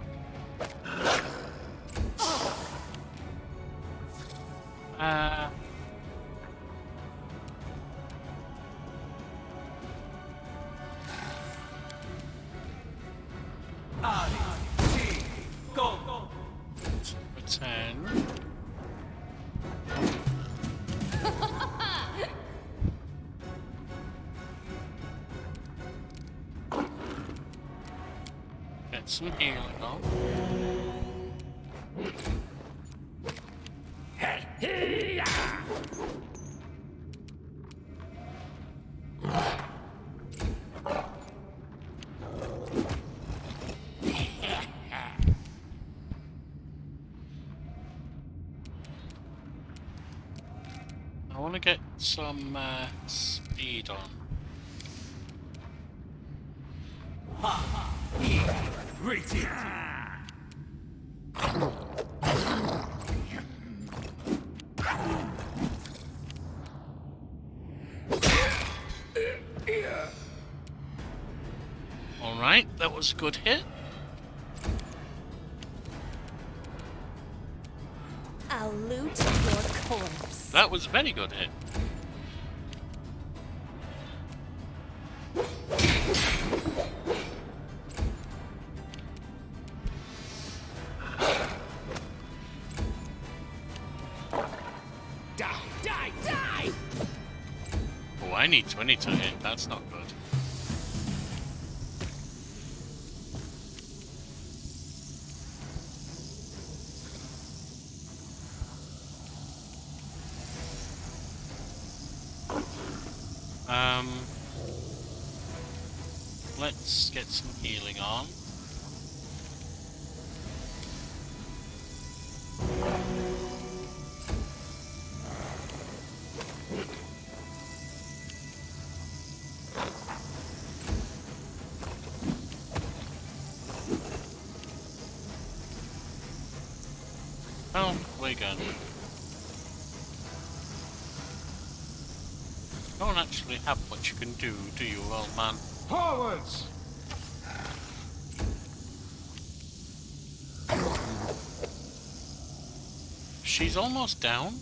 Speaker 5: Go!
Speaker 1: Return. Get some healing on. I want to get some speed on.
Speaker 5: Reach it!
Speaker 1: Alright, that was a good hit.
Speaker 4: I'll loot your corpse.
Speaker 1: That was a very good hit.
Speaker 2: Die, die, die!
Speaker 1: Oh, I need 20 to hit. That's not good. Let's get some healing on. Oh, we're good. Don't actually have much you can do you, old man?
Speaker 3: Forwards!
Speaker 1: She's almost down.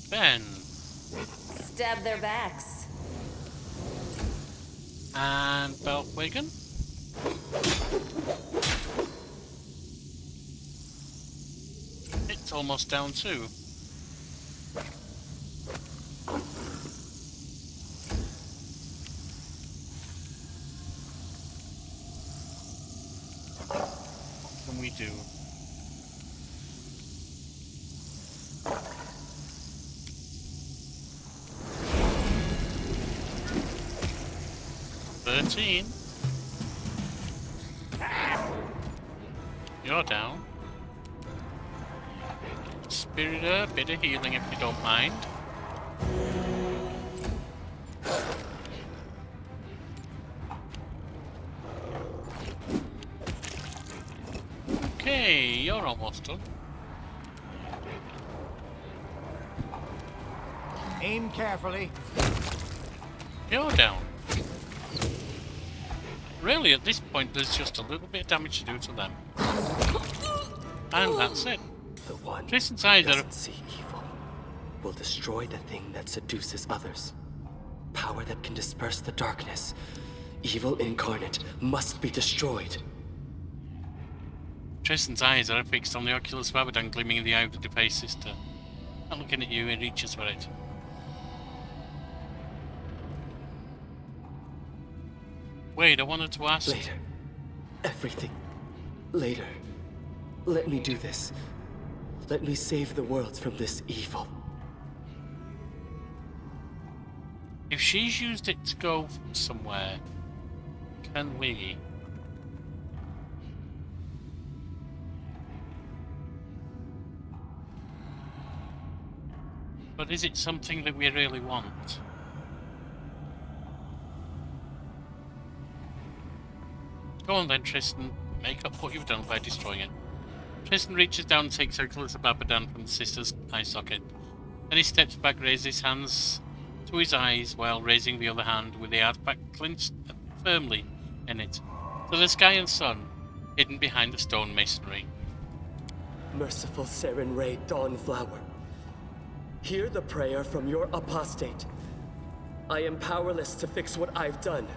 Speaker 1: Ben.
Speaker 4: Stab their backs.
Speaker 1: And Beltwagon. It's almost down too. What can we do? You're down. Spiritor, bit of healing if you don't mind. Okay, you're almost done.
Speaker 5: Aim carefully.
Speaker 1: You're down. Really, at this point, there's just a little bit of damage to do to them. And that's it.
Speaker 9: The one
Speaker 1: Tristian's
Speaker 9: who
Speaker 1: eyes are...
Speaker 9: doesn't see evil will destroy the thing that seduces others. Power that can disperse the darkness. Evil incarnate must be destroyed.
Speaker 1: Tristan's eyes are fixed on the oculus of Abaddon gleaming in the eye of the defaced sister. Not looking at you, he reaches for it. Wait, I wanted to ask...
Speaker 9: Later. Everything. Later. Let me do this. Let me save the world from this evil.
Speaker 1: If she's used it to go somewhere, can we? But is it something that we really want? Go on then, Tristian. Make up what you've done by destroying it. Tristian reaches down and takes Oculus of Abaddon from the sister's eye socket. Then he steps back, raises his hands to his eyes while raising the other hand with the artifact clinched firmly in it, to the sky and sun, hidden behind the stone masonry.
Speaker 9: Merciful Seren Ray Dawnflower, hear the prayer from your apostate. I am powerless to fix what I've done,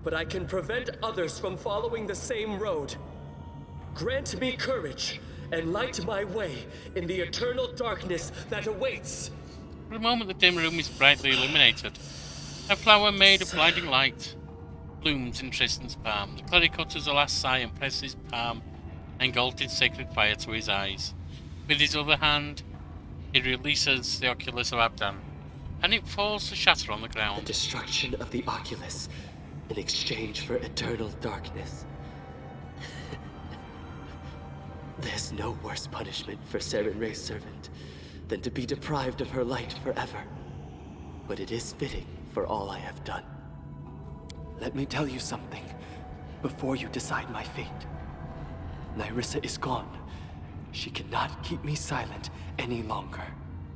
Speaker 9: but I can prevent others from following the same road. Grant me courage and light my way in the eternal darkness that awaits.
Speaker 1: For a moment, the dim room is brightly illuminated. A flower made of blinding light blooms in Tristan's palm. The cleric utters a last sigh and presses his palm engulfed in sacred fire to his eyes. With his other hand, he releases the Oculus of Abaddon, and it falls to shatter on the
Speaker 9: The
Speaker 1: ground.
Speaker 9: destruction of the Oculus in exchange for eternal darkness. There's no worse punishment for Seren Ray's servant than to be deprived of her light forever. But it is fitting for all I have done. Let me tell you something before you decide my fate. Nyrissa is gone. She cannot keep me silent any longer.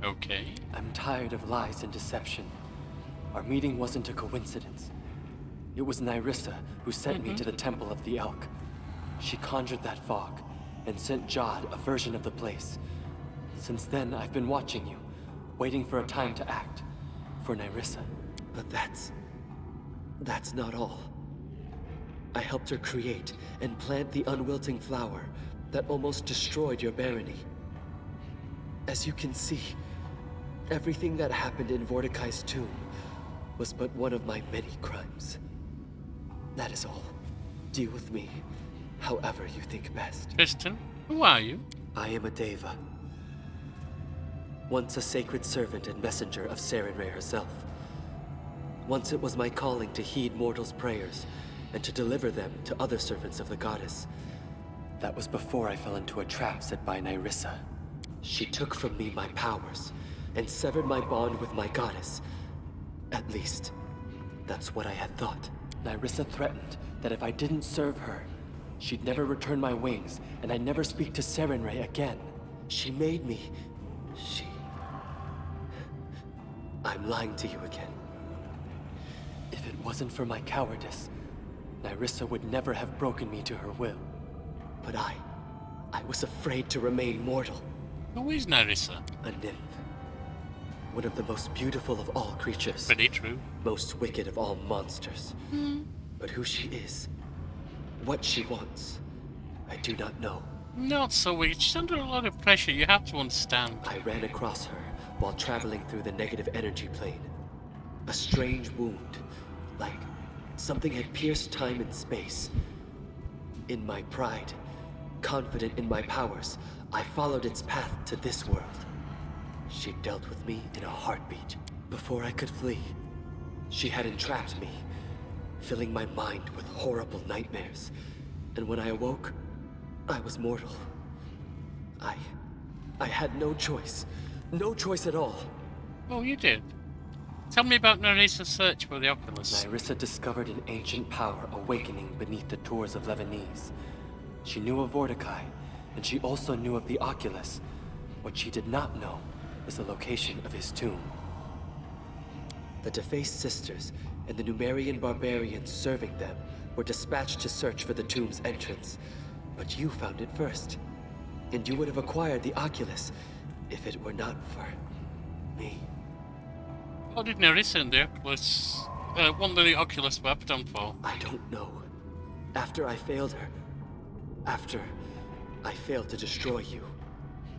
Speaker 1: Okay.
Speaker 9: I'm tired of lies and deception. Our meeting wasn't a coincidence. It was Nyrissa who sent me to the Temple of the Elk. She conjured that fog, and sent Jod a version of the place. Since then, I've been watching you, waiting for a time to act. For Nyrissa. But that's not all. I helped her create and plant the unwilting flower that almost destroyed your barony. As you can see, everything that happened in Mordecai's tomb was but one of my many crimes. That is all. Deal with me however you think best.
Speaker 1: Tristian, who are you?
Speaker 9: I am a Deva. Once a sacred servant and messenger of Sarenrae herself. Once it was my calling to heed mortals' prayers and to deliver them to other servants of the goddess. That was before I fell into a trap set by Nyrissa. She took from me my powers and severed my bond with my goddess. At least, that's what I had thought. Nyrissa threatened that if I didn't serve her, she'd never return my wings and I'd never speak to Sarenrae again. She made me... I'm lying to you again. If it wasn't for my cowardice, Nyrissa would never have broken me to her will. But I was afraid to remain mortal.
Speaker 1: Who is Nyrissa?
Speaker 9: A nymph. One of the most beautiful of all creatures.
Speaker 1: Pretty true.
Speaker 9: Most wicked of all monsters. But who she is, what she wants, I do not know.
Speaker 1: Not so weak. She's under a lot of pressure. You have to understand.
Speaker 9: I ran across her while traveling through the negative energy plane. A strange wound, like something had pierced time and space. In my pride, confident in my powers, I followed its path to this world. She dealt with me in a heartbeat. Before I could flee, she had entrapped me, filling my mind with horrible nightmares. And when I awoke, I was mortal. I had no choice. No choice at all.
Speaker 1: Oh, you did. Tell me about Nyrissa's search for the Oculus.
Speaker 9: Nyrissa discovered an ancient power awakening beneath the doors of Lebanese. She knew of Mordecai, and she also knew of the Oculus. What she did not know was the location of his tomb. The defaced sisters and the Numerian barbarians serving them were dispatched to search for the tomb's entrance. But you found it first, and you would have acquired the Oculus if it were not for me.
Speaker 1: What did Nyrissa and the Oculus want the Oculus for Abaddon for?
Speaker 9: I don't know. After I failed her, after I failed to destroy you,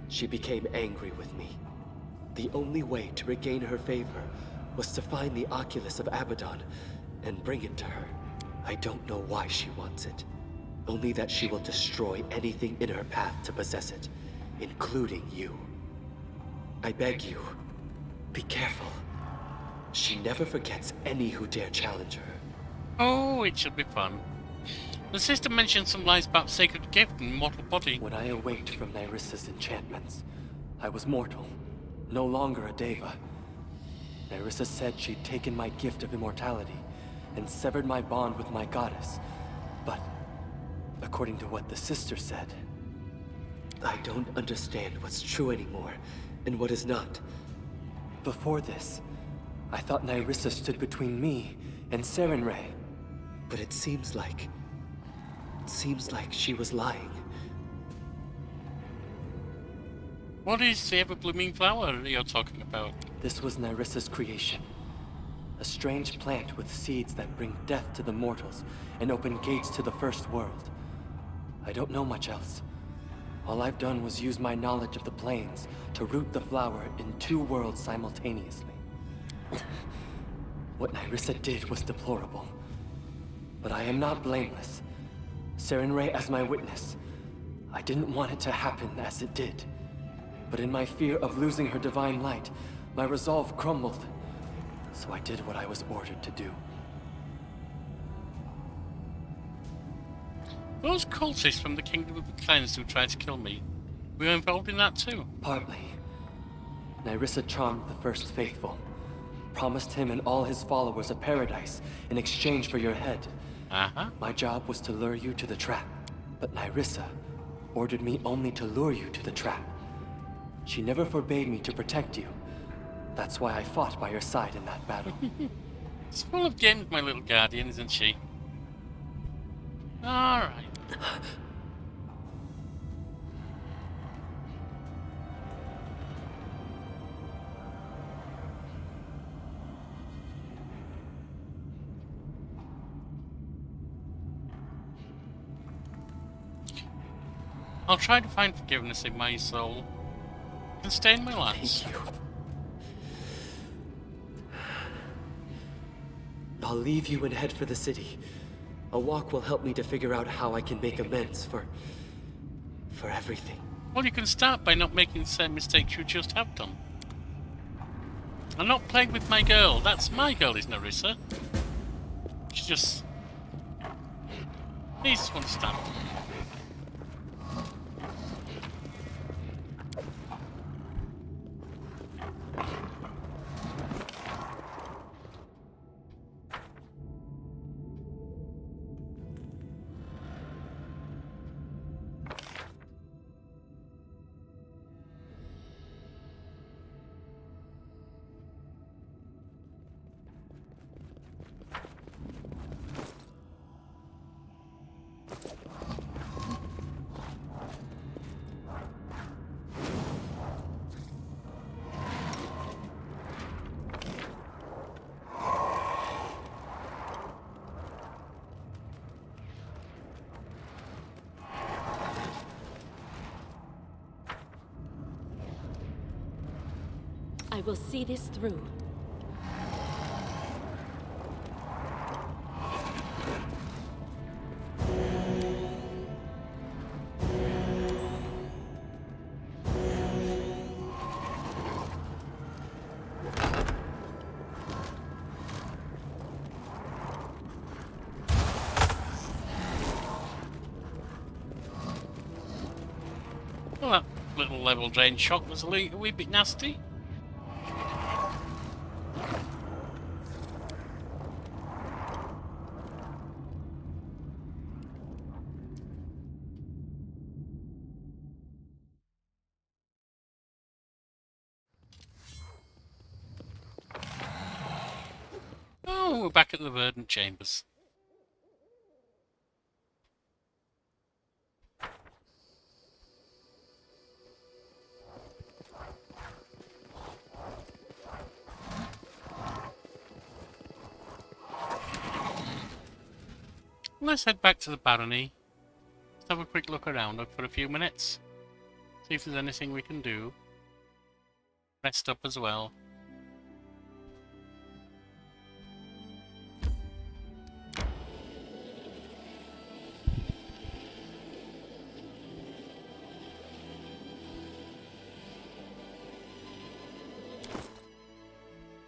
Speaker 9: she became angry with me. The only way to regain her favor was to find the Oculus of Abaddon and bring it to her. I don't know why she wants it. Only that she will destroy anything in her path to possess it, including you. I beg you, be careful. She never forgets any who dare challenge her.
Speaker 1: Oh, it should be fun. The sister mentioned some lies about sacred gift and mortal body.
Speaker 9: When I awaked from Nyrissa's enchantments, I was mortal, no longer a Deva. Nyrissa said she'd taken my gift of immortality and severed my bond with my goddess. But, according to what the sister said, I don't understand what's true anymore and what is not. Before this, I thought Nyrissa stood between me and Sarenrae. But it seems like she was lying.
Speaker 1: What is the ever-blooming flower you're talking about?
Speaker 9: This was Nyrissa's creation. A strange plant with seeds that bring death to the mortals and open gates to the first world. I don't know much else. All I've done was use my knowledge of the planes to root the flower in two worlds simultaneously. What Nyrissa did was deplorable. But I am not blameless. Sarenrae as my witness. I didn't want it to happen as it did. But in my fear of losing her divine light, my resolve crumbled. So I did what I was ordered to do.
Speaker 1: Those cultists from the Kingdom of the Clans who tried to kill me, were you involved in that too?
Speaker 9: Partly. Nyrissa charmed the first faithful. Promised him and all his followers a paradise in exchange for your head. My job was to lure you to the trap. But Nyrissa ordered me only to lure you to the trap. She never forbade me to protect you. That's why I fought by your side in that battle.
Speaker 1: It's full of games, my little guardian, isn't she? Alright. I'll try to find forgiveness in my soul. You can stay in my lands.
Speaker 9: Thank you. I'll leave you and head for the city. A walk will help me to figure out how I can make amends for everything.
Speaker 1: Well, you can start by not making the same mistakes you just have done. I'm not playing with my girl. That's my girl, is Narissa. She just needs to understand.
Speaker 6: I will see this through.
Speaker 1: Well, that little level drain shot was a wee bit nasty. Oh, we're back at the verdant chambers. Let's head back to the barony. Let's have a quick look around for a few minutes. See if there's anything we can do. Rest up as well.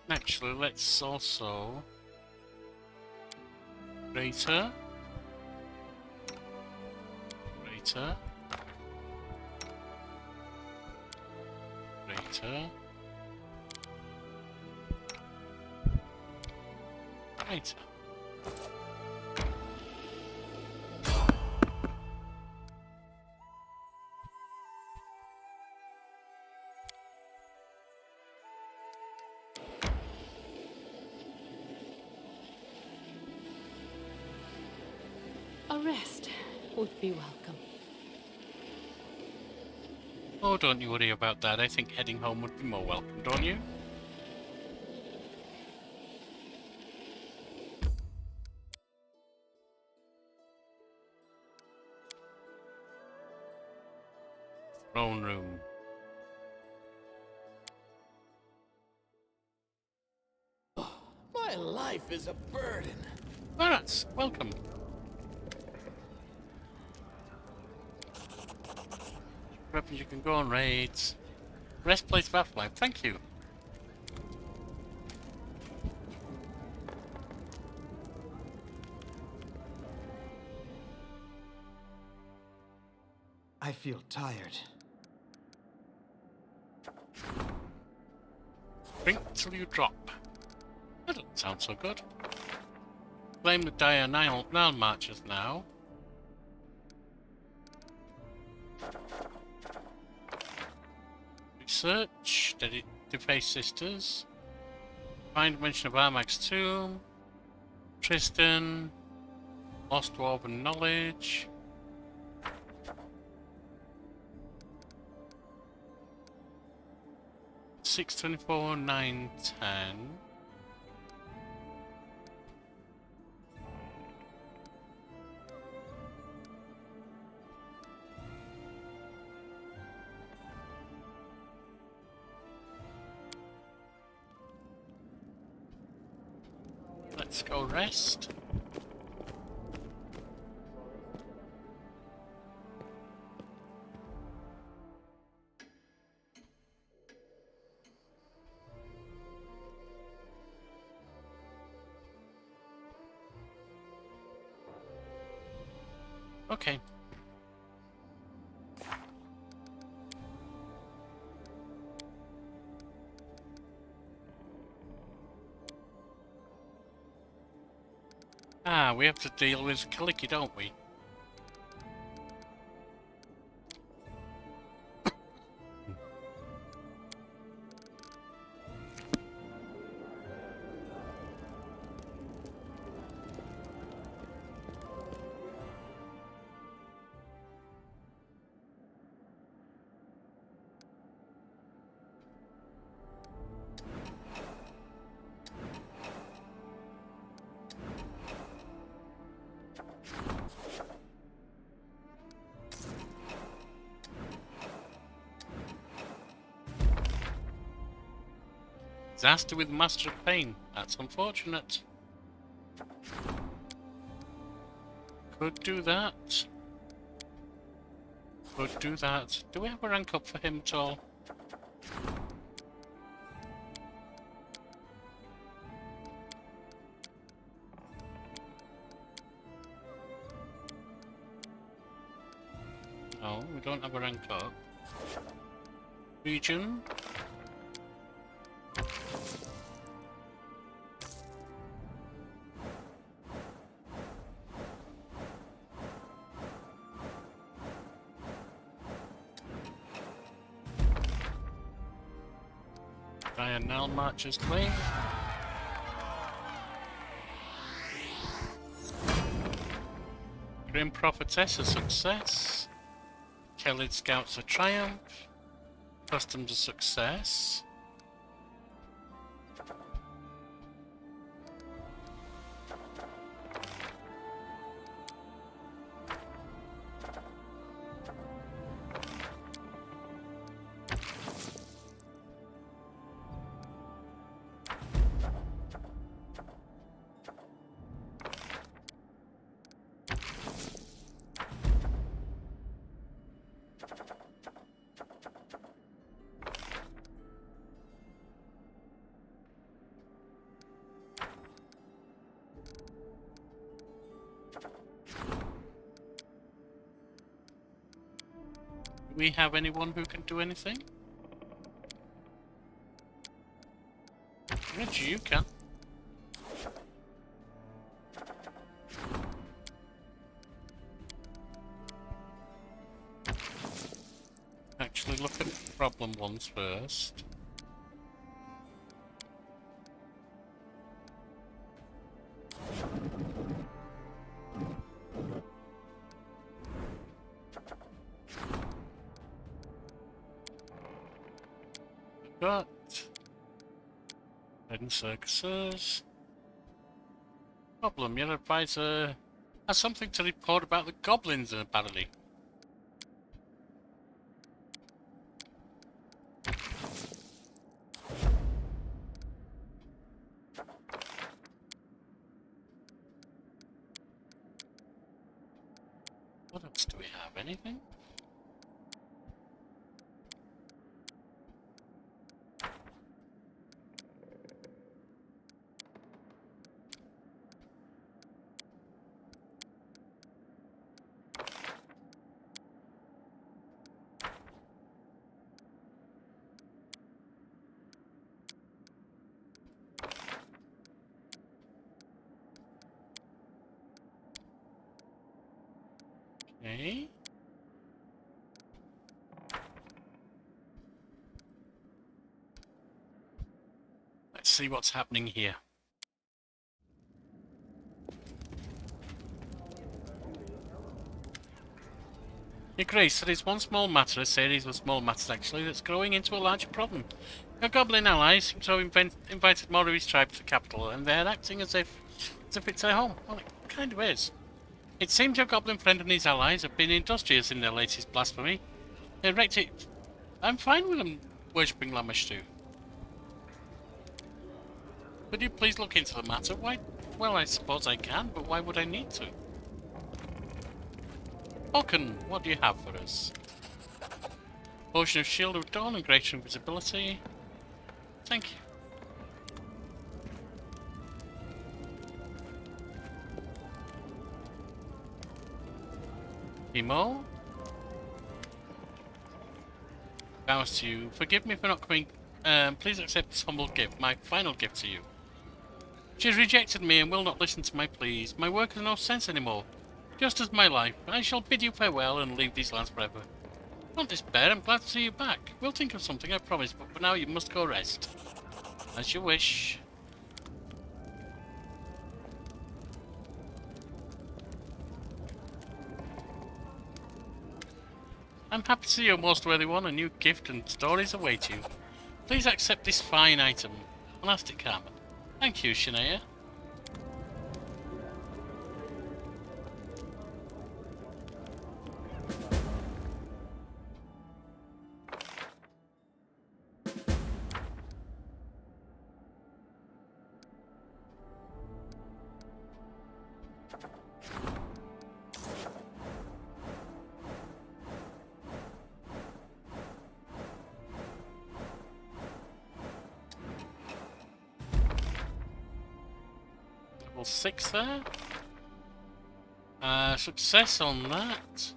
Speaker 1: Actually, let's also... Traitor. Traitor. Traitor. Traitor.
Speaker 6: A rest would be welcome.
Speaker 1: Oh, don't you worry about that. I think heading home would be more welcome, don't you? Throne room.
Speaker 2: My life is a burden.
Speaker 1: Barats, welcome. Weapons you can go on raids. Rest place of Afterlife, thank you.
Speaker 5: I feel tired.
Speaker 1: Drink till you drop. That doesn't sound so good. Claim the dire Nile marchers now. Research, Deface Sisters. Find mention of Armag's tomb. Tristian. Lost Dwarven knowledge. Six 24, 9, 10. Let's go rest. Okay. Ah, we have to deal with Kaliki, don't we? Disaster with Master of Pain. That's unfortunate. Could do that. Could do that. Do we have a rank up for him at all? No, we don't have a rank up. Region. Now marches clean. Grim Prophetess a success. Kelid Scouts a triumph. Customs a success. Do we have anyone who can do anything? Yes, you can. Actually, look at the problem ones first. Got hidden circuses. Problem, your advisor has something to report about the goblins apparently. What else do we have? Anything? Okay. Let's see what's happening here. Your Grace, there is one small matter, a series of small matters actually, that's growing into a larger problem. Your goblin allies seem to have invited more of his tribe to the capital, and they're acting as if it's their home. Well, it kind of is. It seems your goblin friend and his allies have been industrious in their latest blasphemy. They wrecked it. I'm fine with them worshipping Lamashtu. Could you please look into the matter? Why Well, I suppose I can, but why would I need to? Falcon, what do you have for us? Potion of Shield of Dawn and greater invisibility. Thank you. Timo? Bows to you. Forgive me for not coming. Please accept this humble gift, my final gift to you. She has rejected me and will not listen to my pleas. My work has no sense anymore, just as my life. I shall bid you farewell and leave these lands forever. Don't despair, I'm glad to see you back. We'll think of something, I promise, but for now you must go rest. As you wish. I'm happy to see you, most worthy one. A new gift and stories await you. Please accept this fine item. Elastic armor. Thank you, Shania. Level 6 there. Success on that.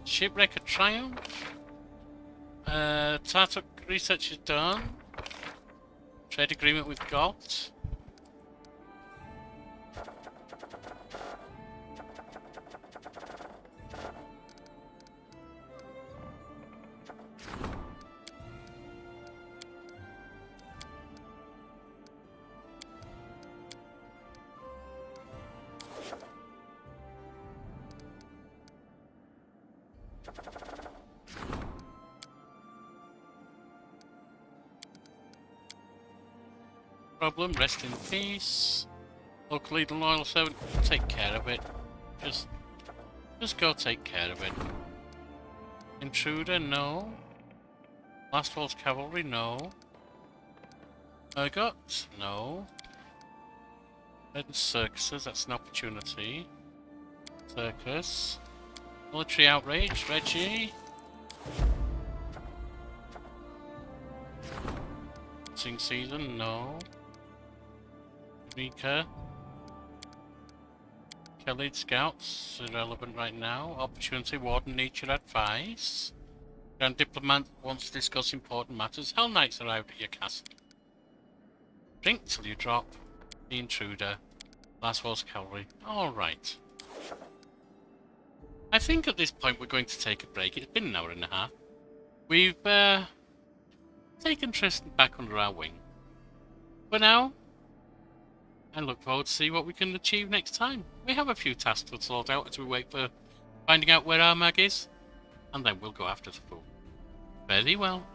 Speaker 1: Shipwrecker Triumph. Tartuk research is done. Trade agreement with Got. Problem, rest in peace. Local leader and loyal servant, take care of it. Just go take care of it. Intruder, no. Last Waltz Cavalry, no. Ergot, no. Red Circuses, that's an opportunity. Circus. Military Outrage, Reggie. Sing Season, no. Mika. Khalid Scouts, irrelevant right now. Opportunity Warden, need your advice. Grand Diplomat wants to discuss important matters. Hell Knights arrived at your castle. Drink till you drop. The Intruder. Last Waltz Cavalry. Alright. I think at this point we're going to take a break. It's been an hour and a half. We've taken Tristian back under our wing. For now, I look forward to see what we can achieve next time. We have a few tasks to sort out as we wait for finding out where Armag is, and then we'll go after the fool. Very well.